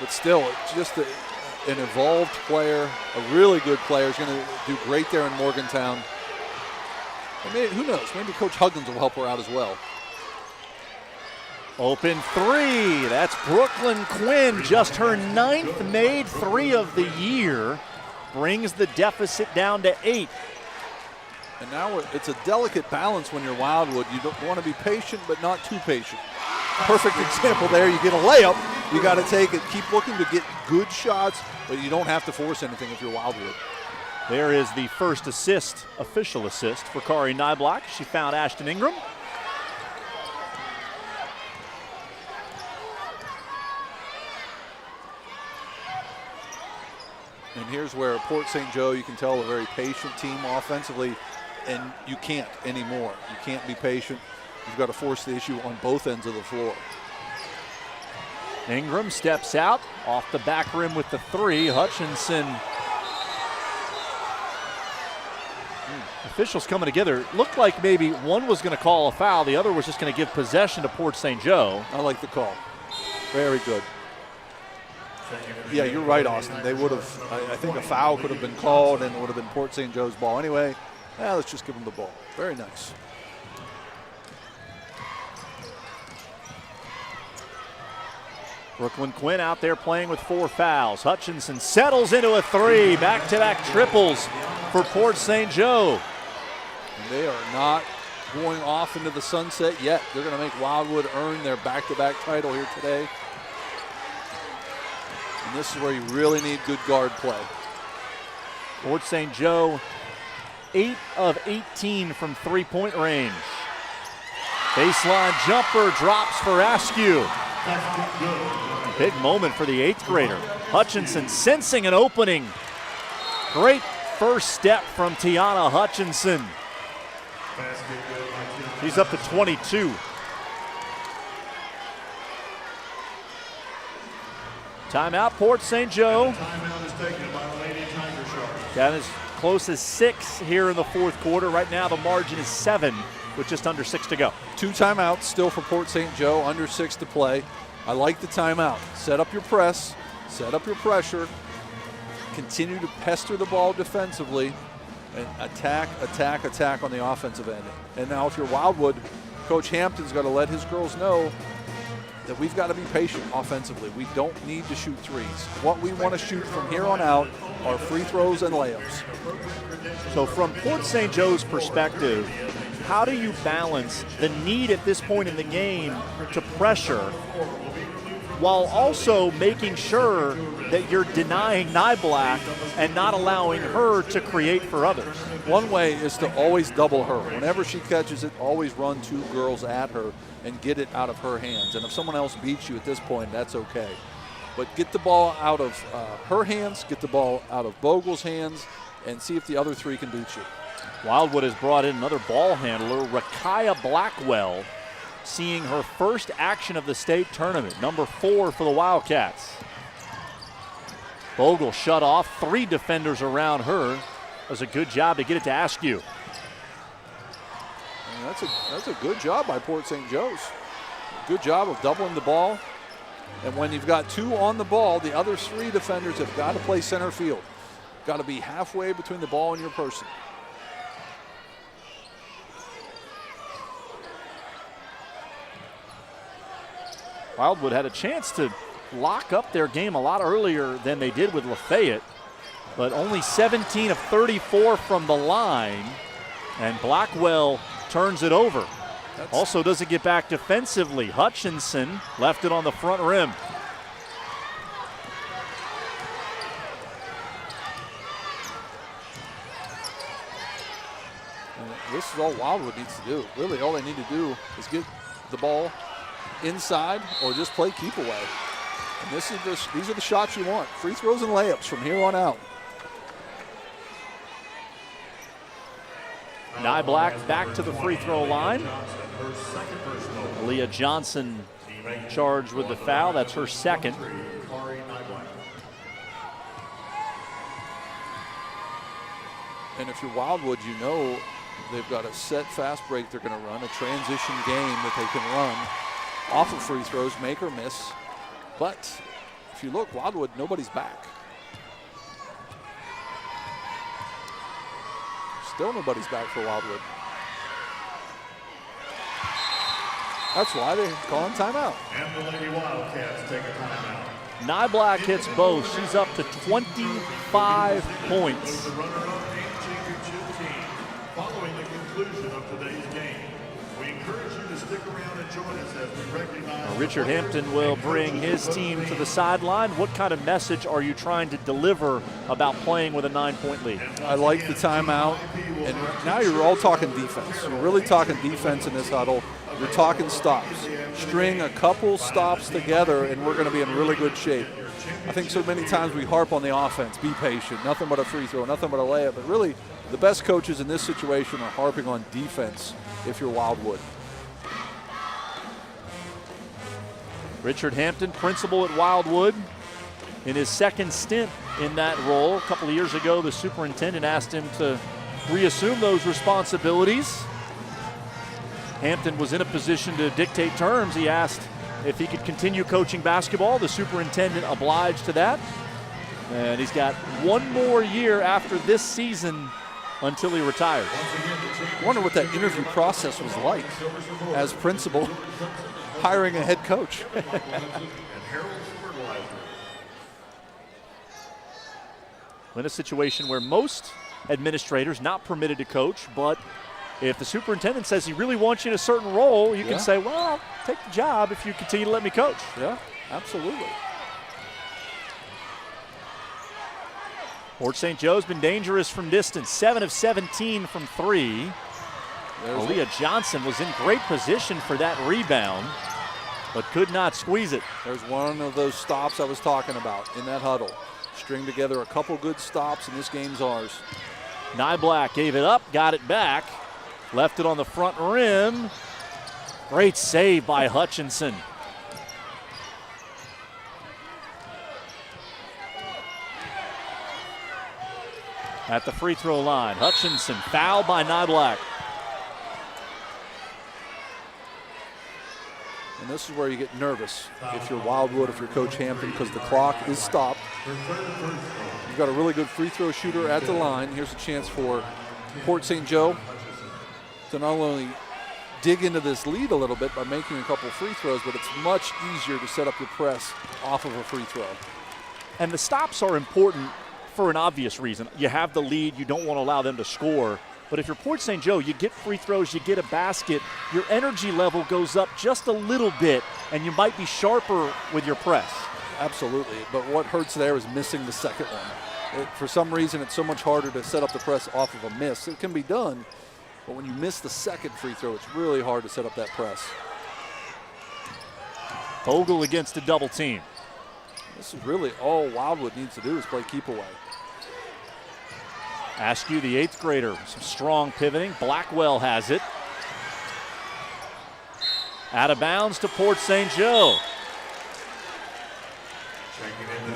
but still just an evolved player, a really good player. Is going to do great there in Morgantown. And maybe, who knows, maybe Coach Huggins will help her out as well. Open three, that's Brooklyn Quinn, just her 9th made 3 of the year, brings the deficit down to 8. And now it's a delicate balance when you're Wildwood. You don't want to be patient, but not too patient. Perfect example there. You get a layup, you got to take it. Keep looking to get good shots, but you don't have to force anything if you're Wildwood. There is the first assist, official assist for Kari Nyblack. She found Ashton Ingram. And here's where Port St. Joe, you can tell, a very patient team offensively, and you can't anymore. You can't be patient. You've got to force the issue on both ends of the floor. Ingram steps out, off the back rim with the 3. Hutchinson. Officials coming together. Looked like maybe one was going to call a foul, the other was just going to give possession to Port St. Joe. I like the call. Very good. Yeah, you're right, Austin. They would have, I think a foul could have been called and it would have been Port St. Joe's ball. Anyway, let's just give them the ball. Very nice. Brooklyn Quinn out there playing with 4 fouls. Hutchinson settles into a 3. Back-to-back triples for Port St. Joe. And they are not going off into the sunset yet. They're going to make Wildwood earn their back-to-back title here today. And this is where you really need good guard play. Port St. Joe, 8 of 18 from 3-point range. Baseline jumper drops for Askew. Big moment for the 8th grader. Hutchinson sensing an opening. Great first step from Tiana Hutchinson. She's up to 22. Timeout, Port St. Joe. Timeout is taken by the Lady Tiger Sharks. Got as close as 6 here in the fourth quarter. Right now the margin is 7 with just under 6 to go. 2 timeouts still for Port St. Joe, under 6 to play. I like the timeout. Set up your press, set up your pressure, continue to pester the ball defensively, and attack on the offensive end. And now if you're Wildwood, Coach Hampton's got to let his girls know that we've got to be patient offensively. We don't need to shoot threes. What we want to shoot from here on out are free throws and layups. So from Port St. Joe's perspective, how do you balance the need at this point in the game to pressure while also making sure that you're denying Nyblack and not allowing her to create for others? One way is to always double her. Whenever she catches it, always run 2 girls at her and get it out of her hands. And if someone else beats you at this point, that's okay. But get the ball out of her hands, get the ball out of Bogle's hands, and see if the other 3 can beat you. Wildwood has brought in another ball handler, Rakaya Blackwell, seeing her first action of the state tournament, number 4 for the Wildcats. Bogle shut off 3 defenders around her. Does a good job to get it to Askew. That's a good job by Port St. Joe's. Good job of doubling the ball. And when you've got 2 on the ball, the other 3 defenders have got to play center field. Got to be halfway between the ball and your person. Wildwood had a chance to lock up their game a lot earlier than they did with Lafayette, but only 17 of 34 from the line, and Blackwell turns it over. Also doesn't get back defensively. Hutchinson left it on the front rim. And this is all Wildwood needs to do. Really, all they need to do is get the ball inside or just play keep away. And these are the shots you want. Free throws and layups from here on out. Nyblack back to the free throw line. Leah Johnson charged with the foul. That's her second. And if you're Wildwood, you know they've got a set fast break they're going to run, a transition game that they can run off of free throws, make or miss. But if you look, Wildwood, nobody's back. Still nobody's back for Wildwood. That's why they're calling timeout. And the Lady Wildcats take a timeout. Nyblack hits both. She's up to 25 points. The runner-up game championship team. Following the conclusion of today's game, we encourage you to stick around and join us as we recognize. Richard Hampton will bring his team to the sideline. What kind of message are you trying to deliver about playing with a 9-point lead? I like the timeout. And now you're all talking defense. You're really talking defense in this huddle. You're talking stops. String a couple stops together, and we're going to be in really good shape. I think so many times we harp on the offense, be patient, nothing but a free throw, nothing but a layup. But really, the best coaches in this situation are harping on defense if you're Wildwood. Richard Hampton, principal at Wildwood, in his second stint in that role. A couple of years ago, the superintendent asked him to reassume those responsibilities. Hampton was in a position to dictate terms. He asked if he could continue coaching basketball. The superintendent obliged to that. And he's got 1 more year after this season until he retires. I wonder what that interview process was like as principal, hiring a head coach. In a situation where most administrators not permitted to coach, but if the superintendent says he really wants you in a certain role, you can say, well, I'll take the job if you continue to let me coach. Yeah, absolutely. Port St. Joe's been dangerous from distance, 7 of 17 from 3. Aaliyah Johnson was in great position for that rebound, but could not squeeze it. There's one of those stops I was talking about in that huddle. String together a couple good stops, and this game's ours. Nyblack gave it up, got it back, left it on the front rim. Great save by Hutchinson. at the free throw line. Hutchinson fouled by Nyblack. And this is where you get nervous if you're Wildwood, if you're Coach Hampton, because the clock is stopped. You've got a really good free throw shooter at the line. Here's a chance for Port St. Joe to not only dig into this lead a little bit by making a couple free throws, but it's much easier to set up your press off of a free throw. And the stops are important for an obvious reason. You have the lead, you don't want to allow them to score. But if you're Port St. Joe, you get free throws, you get a basket, your energy level goes up just a little bit, and you might be sharper with your press. Absolutely, but what hurts there is missing the second one. For some reason, it's so much harder to set up the press off of a miss. It can be done, but when you miss the second free throw, it's really hard to set up that press. Bogle against a double team. This is really all Wildwood needs to do is play keep away. Askew, the 8th grader, some strong pivoting. Blackwell has it. Out of bounds to Port St. Joe.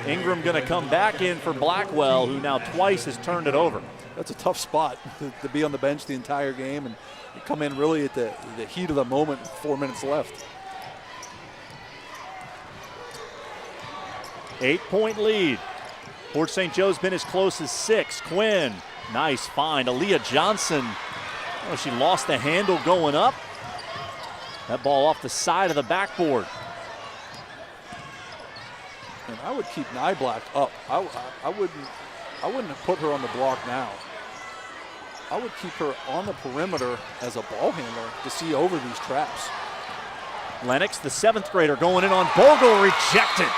Ingram going to come back in for Blackwell, who now twice has turned it over. That's a tough spot to be on the bench the entire game, and you come in really at the heat of the moment, 4 minutes left. 8-point lead. Port St. Joe's been as close as 6. Quinn, nice find. Aaliyah Johnson, oh, she lost the handle going up. That ball off the side of the backboard. And I would keep Nyblack up. I wouldn't have put her on the block now. I would keep her on the perimeter as a ball handler to see over these traps. Lennox, the 7th grader, going in on Bogle, rejected.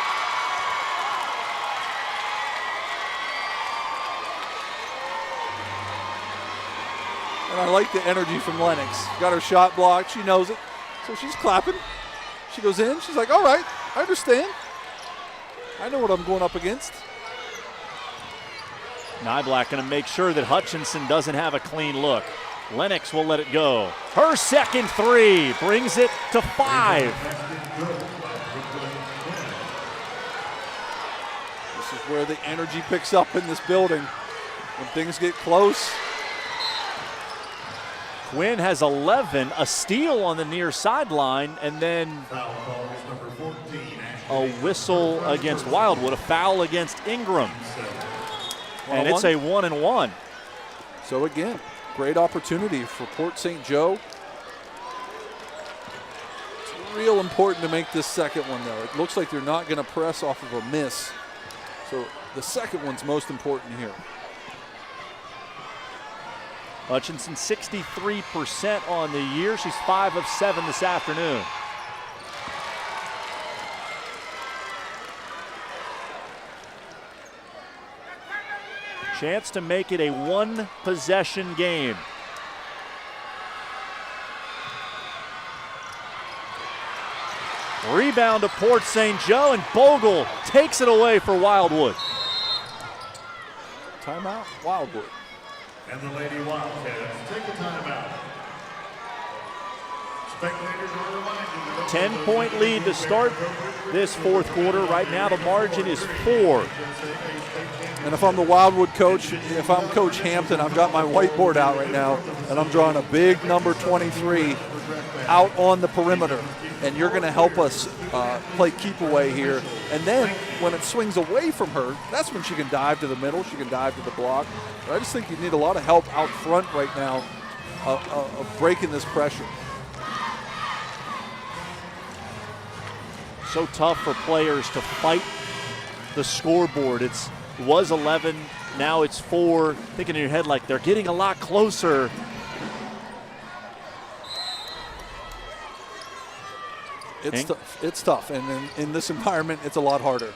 And I like the energy from Lennox. Got her shot blocked, she knows it. So she's clapping. She goes in, she's like, all right, I understand. I know what I'm going up against. Nyblack going to make sure that Hutchinson doesn't have a clean look. Lennox will let it go. Her second three brings it to 5. This is where the energy picks up in this building. When things get close. Quinn has 11, a steal on the near sideline, and then a whistle against Wildwood, a foul against Ingram. And it's a 1-and-1. So again, great opportunity for Port St. Joe. It's real important to make this second one, though. It looks like they're not going to press off of a miss. So the second one's most important here. Hutchinson 63% on the year. She's 5 of 7 this afternoon. Chance to make it a 1-possession game. Rebound to Port St. Joe, and Bogle takes it away for Wildwood. Timeout, Wildwood. And the Lady Wildcats take a timeout. Spectators are reminded. 10-point lead to start this 4th quarter. Right now the margin is 4. And if I'm the Wildwood coach, if I'm Coach Hampton, I've got my whiteboard out right now, and I'm drawing a big number 23 out on the perimeter. And you're going to help us play keep away here. And then when it swings away from her, that's when she can dive to the middle, she can dive to the block. But I just think you need a lot of help out front right now of breaking this pressure. So tough for players to fight the scoreboard. It was 11, now it's 4. Thinking in your head like they're getting a lot closer. It's tough, and in this environment, it's a lot harder.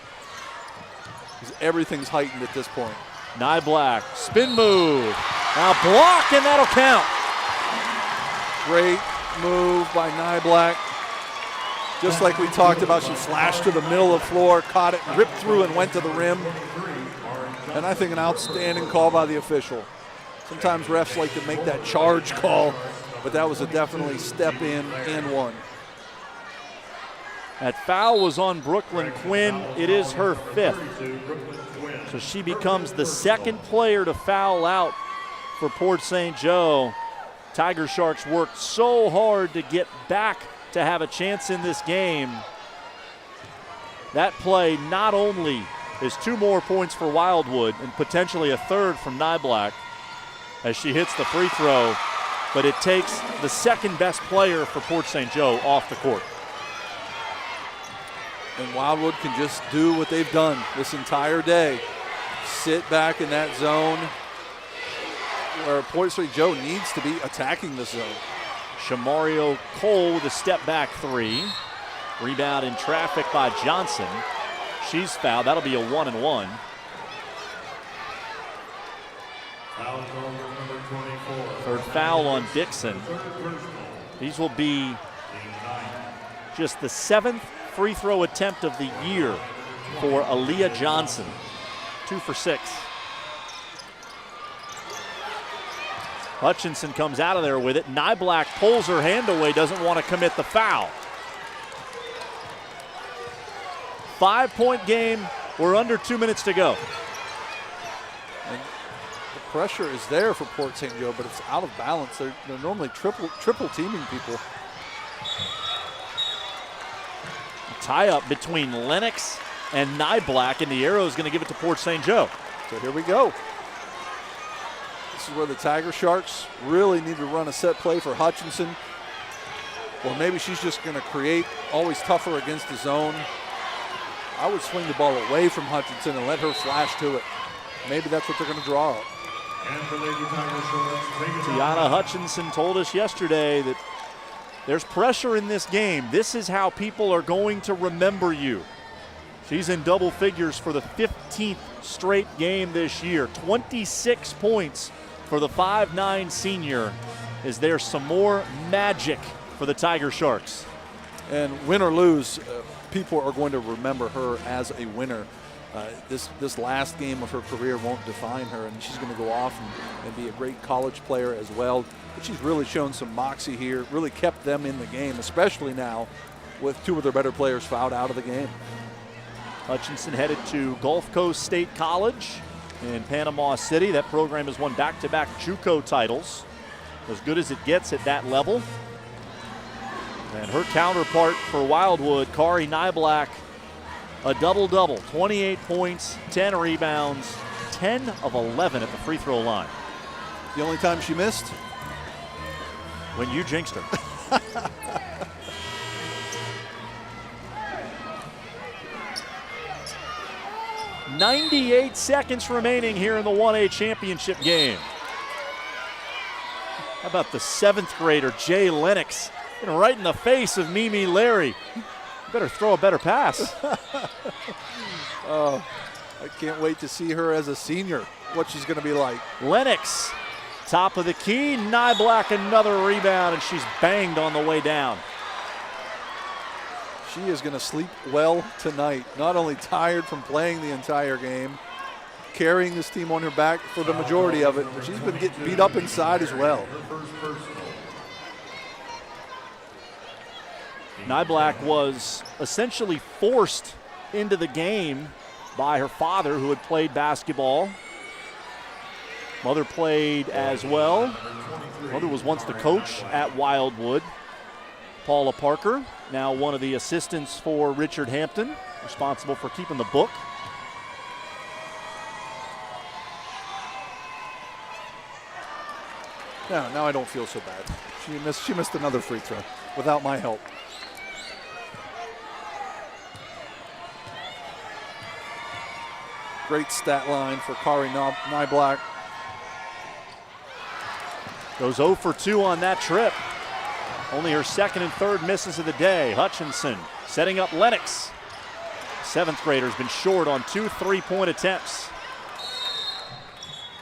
Because everything's heightened at this point. Nyblack, spin move. Now block, and that'll count. Great move by Nyblack. Just like we talked about, she flashed to the middle of the floor, caught it, ripped through, and went to the rim. And I think an outstanding call by the official. Sometimes refs like to make that charge call, but that was a definitely step in and one. That foul was on Brooklyn Quinn. It is her 5th. So she becomes the 2nd player to foul out for Port St. Joe. Tiger Sharks worked so hard to get back to have a chance in this game. That play not only is 2 more points for Wildwood and potentially a 3rd from Nyblack as she hits the free throw, but it takes the 2nd best player for Port St. Joe off the court. And Wildwood can just do what they've done this entire day. Sit back in that zone where Port St. Joe needs to be attacking the zone. Shamario Cole with a step back 3. Rebound in traffic by Johnson. She's fouled. That'll be a 1-and-1. Third foul on Dixon. These will be just the 7th free throw attempt of the year for Aaliyah Johnson. 2 for 6. Hutchinson comes out of there with it. Nyblack pulls her hand away, doesn't want to commit the foul. 5-point game. We're under 2 minutes to go. And the pressure is there for Port St. Joe, but it's out of balance. They're normally triple teaming people. Tie up between Lennox and Nyblack, and the arrow is going to give it to Port St. Joe. So here we go. This is where the Tiger Sharks really need to run a set play for Hutchinson. Or maybe she's just going to create, always tougher against the zone. I would swing the ball away from Hutchinson and let her flash to it. Maybe that's what they're going to draw up. Tiana Hutchinson told us yesterday that there's pressure in this game. This is how people are going to remember you. She's in double figures for the 15th straight game this year. 26 points for the 5'9" senior. Is there some more magic for the Tiger Sharks? And win or lose, people are going to remember her as a winner. This last game of her career won't define her, and she's going to go off and be a great college player as well. But she's really shown some moxie here, really kept them in the game, especially now with 2 of their better players fouled out of the game. Hutchinson headed to Gulf Coast State College in Panama City. That program has won back-to-back JUCO titles. As good as it gets at that level. And her counterpart for Wildwood, Kari Nyblack, a double-double, 28 points, 10 rebounds, 10 of 11 at the free throw line. The only time she missed? When you jinxed her. 98 seconds remaining here in the 1A championship game. How about the 7th grader, Jay Lennox, right in the face of Mimi Larry. You better throw a better pass. Oh, I can't wait to see her as a senior, what she's going to be like. Lennox, top of the key. Nyblack, another rebound, and she's banged on the way down. She is going to sleep well tonight. Not only tired from playing the entire game, carrying this team on her back for the majority of it, but she's been getting beat up inside as well. Nyblack was essentially forced into the game by her father, who had played basketball. Mother played as well. Mother was once the coach at Wildwood. Paula Parker, now one of the assistants for Richard Hampton, responsible for keeping the book. Now I don't feel so bad. She missed another free throw without my help. Great stat line for Kari Nyblack. Goes 0 for 2 on that trip. Only her 2nd and 3rd misses of the day. Hutchinson setting up Lennox. 7th grader's been short on 2 3-point attempts.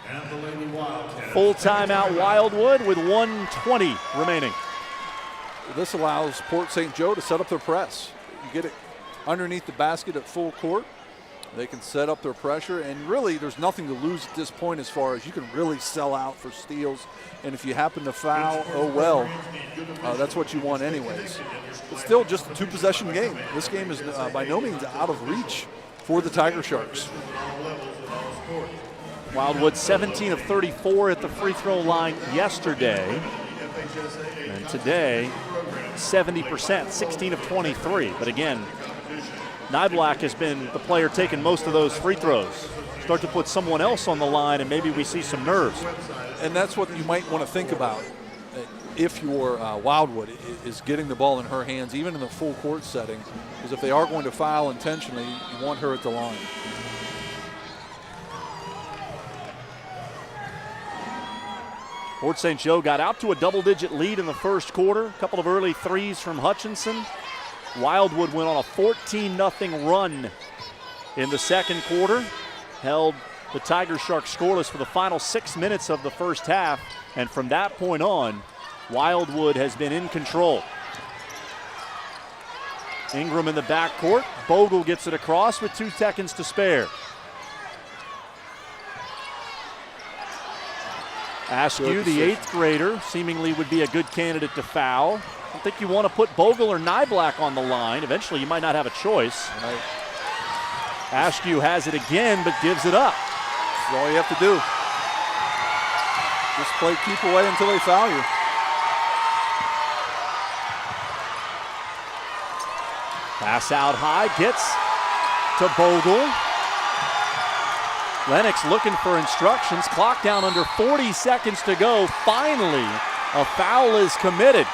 And the Lady Wildcats. Full timeout Wildwood with 1:20 remaining. This allows Port St. Joe to set up their press. You get it underneath the basket at full court. They can set up their pressure, and really there's nothing to lose at this point as far as you can really sell out for steals. And if you happen to foul, oh well, that's what you want anyways. It's still just a two-possession game. This game is by no means out of reach for the Tiger Sharks. Wildwood 17 of 34 at the free throw line yesterday. And today, 70%, 16 of 23. But again, Nyblack has been the player taking most of those free throws. Start to put someone else on the line and maybe we see some nerves. And that's what you might want to think about if your Wildwood is getting the ball in her hands, even in the full court setting, because if they are going to foul intentionally, you want her at the line. Port St. Joe got out to a double-digit lead in the first quarter. A couple of early threes from Hutchinson. Wildwood went on a 14-0 run in the second quarter. Held the Tiger Sharks scoreless for the final 6 minutes of the first half. And from that point on, Wildwood has been in control. Ingram in the backcourt. Bogle gets it across with 2 seconds to spare. Askew, the 8th grader, seemingly would be a good candidate to foul. I don't think you want to put Bogle or Nyblack on the line. Eventually, you might not have a choice. Right. Askew has it again, but gives it up. That's all you have to do. Just play keep away until they foul you. Pass out high, gets to Bogle. Lennox looking for instructions. Clock down under 40 seconds to go. Finally, a foul is committed.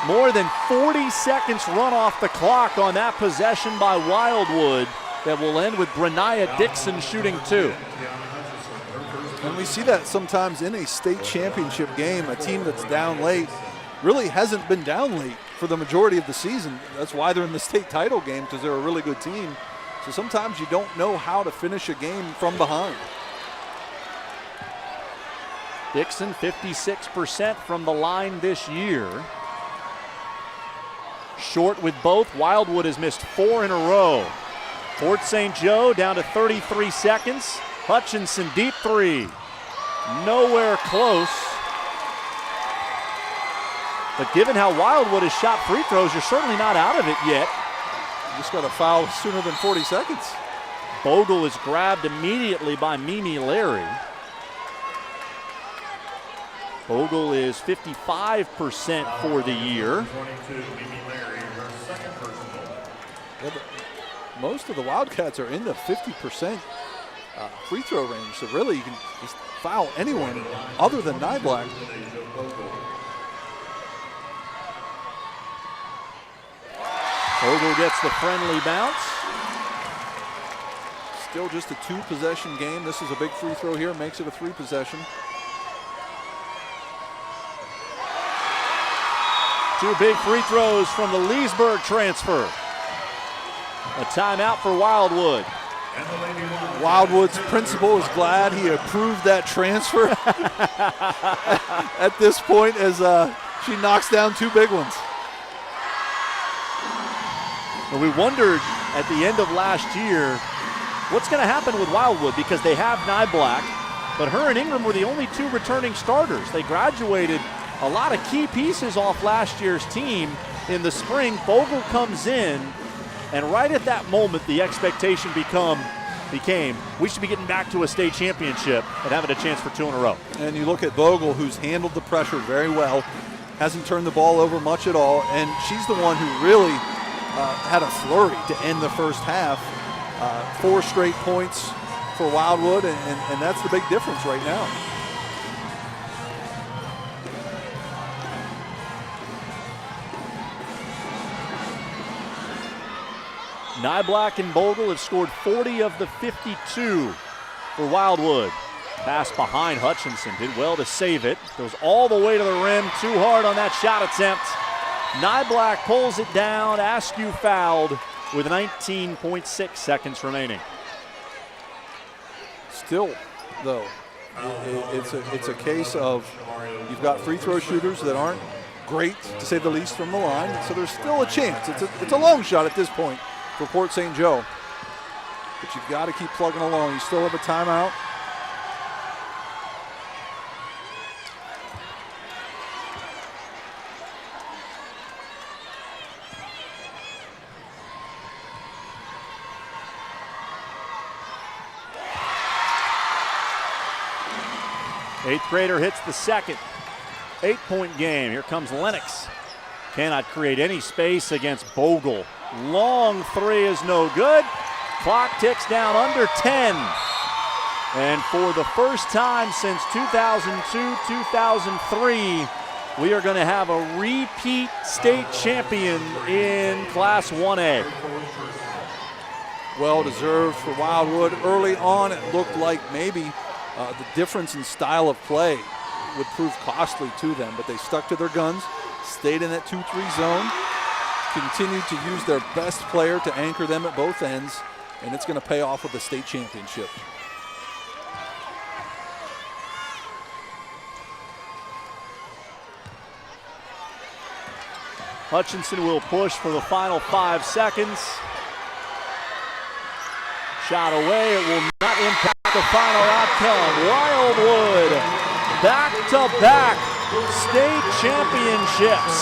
More than 40 seconds run off the clock on that possession by Wildwood that will end with Brenaya Dixon shooting 2. And we see that sometimes in a state championship game. A team that's down late really hasn't been down late for the majority of the season. That's why they're in the state title game, because they're a really good team. So sometimes you don't know how to finish a game from behind. Dixon 56% from the line this year. Short with both. Wildwood has missed 4 in a row. Port St. Joe down to 33 seconds. Hutchinson deep 3. Nowhere close. But given how Wildwood has shot free throws, you're certainly not out of it yet. You just got to foul sooner than 40 seconds. Bogle is grabbed immediately by Mimi Larry. Bogle is 55% for the year. Yeah, most of the Wildcats are in the 50% free throw range, so really you can just foul anyone other than Nyblack. Bogle gets the friendly bounce. Still just a 2-possession game. This is a big free throw here, makes it a 3-possession. 2 big free throws from the Leesburg transfer. A timeout for Wildwood. Wildwood's principal is glad he approved that transfer at this point as she knocks down 2 big ones. And we wondered at the end of last year what's going to happen with Wildwood, because they have Nyblack, but her and Ingram were the only 2 returning starters. They graduated a lot of key pieces off last year's team in the spring. Bogle comes in, and right at that moment the expectation became we should be getting back to a state championship and having a chance for 2 in a row. And you look at Bogle, who's handled the pressure very well, hasn't turned the ball over much at all, and she's the one who really had a flurry to end the first half. 4 straight points for Wildwood, and that's the big difference right now. Nyblack and Bogle have scored 40 of the 52 for Wildwood. Pass behind Hutchinson, did well to save it. Goes all the way to the rim, too hard on that shot attempt. Nyblack pulls it down, Askew fouled with 19.6 seconds remaining. Still, though, it's a case of you've got free throw shooters that aren't great, to say the least, from the line, so there's still a chance. It's a long shot at this point for Port St. Joe. but you've got to keep plugging along. You still have a timeout. Eighth grader hits the second. 8-point game. Here comes Lennox. Cannot create any space against Bogle. Long three is no good. Clock ticks down under 10. And for the first time since 2002-2003, we are going to have a repeat state champion in Class 1A. Well deserved for Wildwood. Early on, it looked like maybe the difference in style of play would prove costly to them, but they stuck to their guns, stayed in that 2-3 zone, continued to use their best player to anchor them at both ends, and it's going to pay off with the state championship. Hutchinson will push for the final 5 seconds. Shot away, it will not impact the final outcome. Wildwood, back-to-back state championships.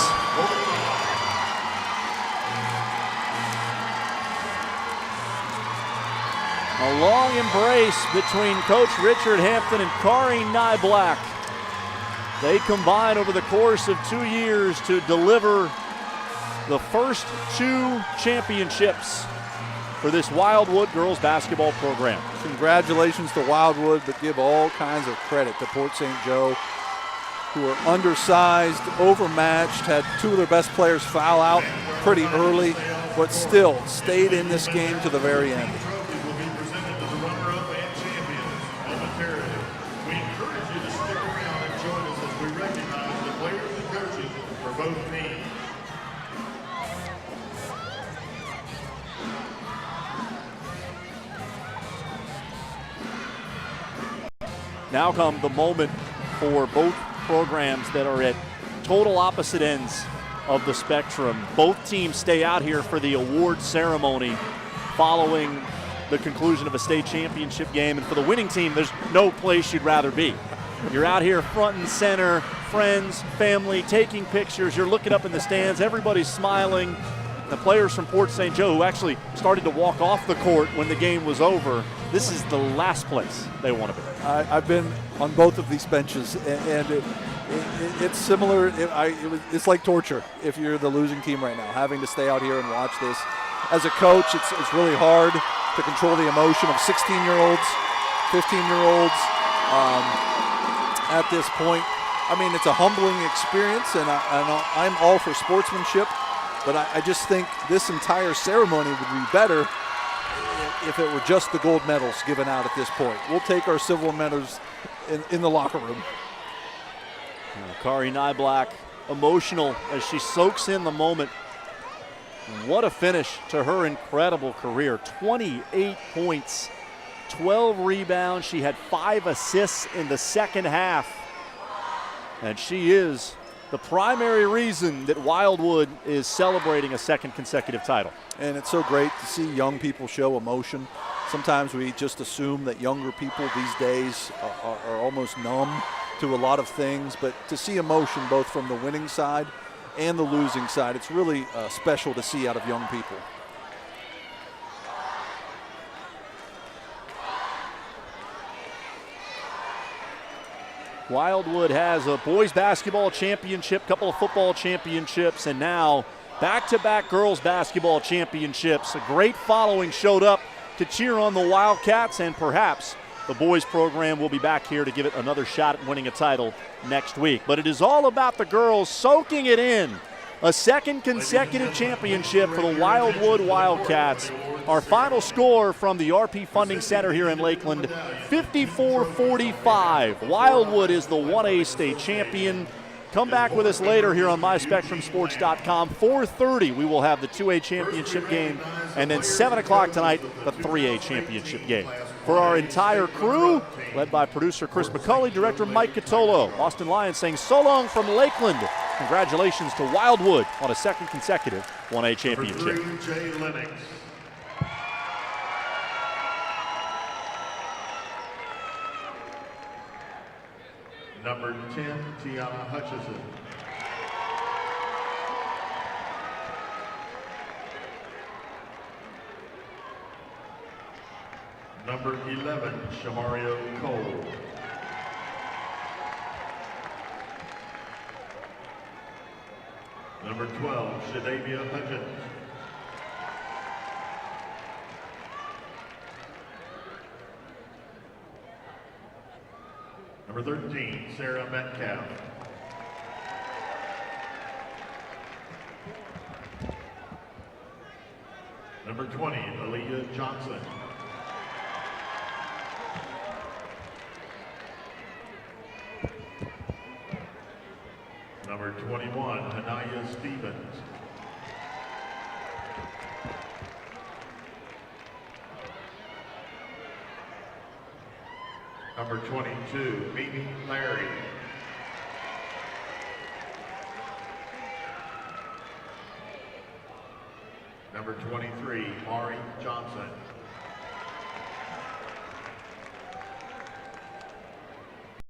A long embrace between Coach Richard Hampton and Kari Nyblack. They combined over the course of 2 years to deliver the first 2 championships for this Wildwood girls basketball program. Congratulations to Wildwood, but give all kinds of credit to Port St. Joe, who are undersized, overmatched, had 2 of their best players foul out pretty early, but still stayed in this game to the very end. Trophies will be presented to the runner-up and champions momentarily. We encourage you to stick around and join us as we recognize the players and coaches for both teams. Now come the moment for both programs that are at total opposite ends of the spectrum. Both teams stay out here for the award ceremony following the conclusion of a state championship game. And for the winning team, there's no place you'd rather be. You're out here front and center, friends, family, taking pictures. You're looking up in the stands. Everybody's smiling. The players from Port St. Joe, who actually started to walk off the court when the game was over, this is the last place they want to be. I've been on both of these benches, and it's similar. It's like torture if you're the losing team right now, having to stay out here and watch this. As a coach, it's really hard to control the emotion of 16-year-olds, 15-year-olds at this point. I mean, it's a humbling experience, and I'm all for sportsmanship. But I just think this entire ceremony would be better if it were just the gold medals given out at this point. We'll take our silver medals in the locker room. Kari Nyblack, emotional as she soaks in the moment. What a finish to her incredible career. 28 points, 12 rebounds. She had 5 assists in the second half. And she is the primary reason that Wildwood is celebrating a second consecutive title. And it's so great to see young people show emotion. Sometimes we just assume that younger people these days are almost numb to a lot of things, but to see emotion both from the winning side and the losing side, it's really special to see out of young people. Wildwood has a boys basketball championship, couple of football championships, and now back-to-back girls basketball championships. A great following showed up to cheer on the Wildcats, and perhaps the boys program will be back here to give it another shot at winning a title next week. But it is all about the girls soaking it in. A second consecutive championship for the Wildwood Wildcats. Our final score from the RP Funding Center here in Lakeland, 54-45. Wildwood is the 1A state champion. Come back with us later here on MySpectrumSports.com. 4:30, we will have the 2A championship game, and then 7 o'clock tonight, the 3A championship game. For our entire crew, led by producer Chris McCulley, director Mike Catolo, Austin Lyons saying so long from Lakeland. Congratulations to Wildwood on a second consecutive 1A championship. Jay Lennox. Number 10, Tiana Hutchison. Number 11, Shamario Cole. Number 12, Shadavia Hutchins. Number 13, Sarah Metcalf. Number 20, Aaliyah Johnson. Number 21, Anaya Stevens. Number 22, Mimi Larry. Number 23, Mari Johnson.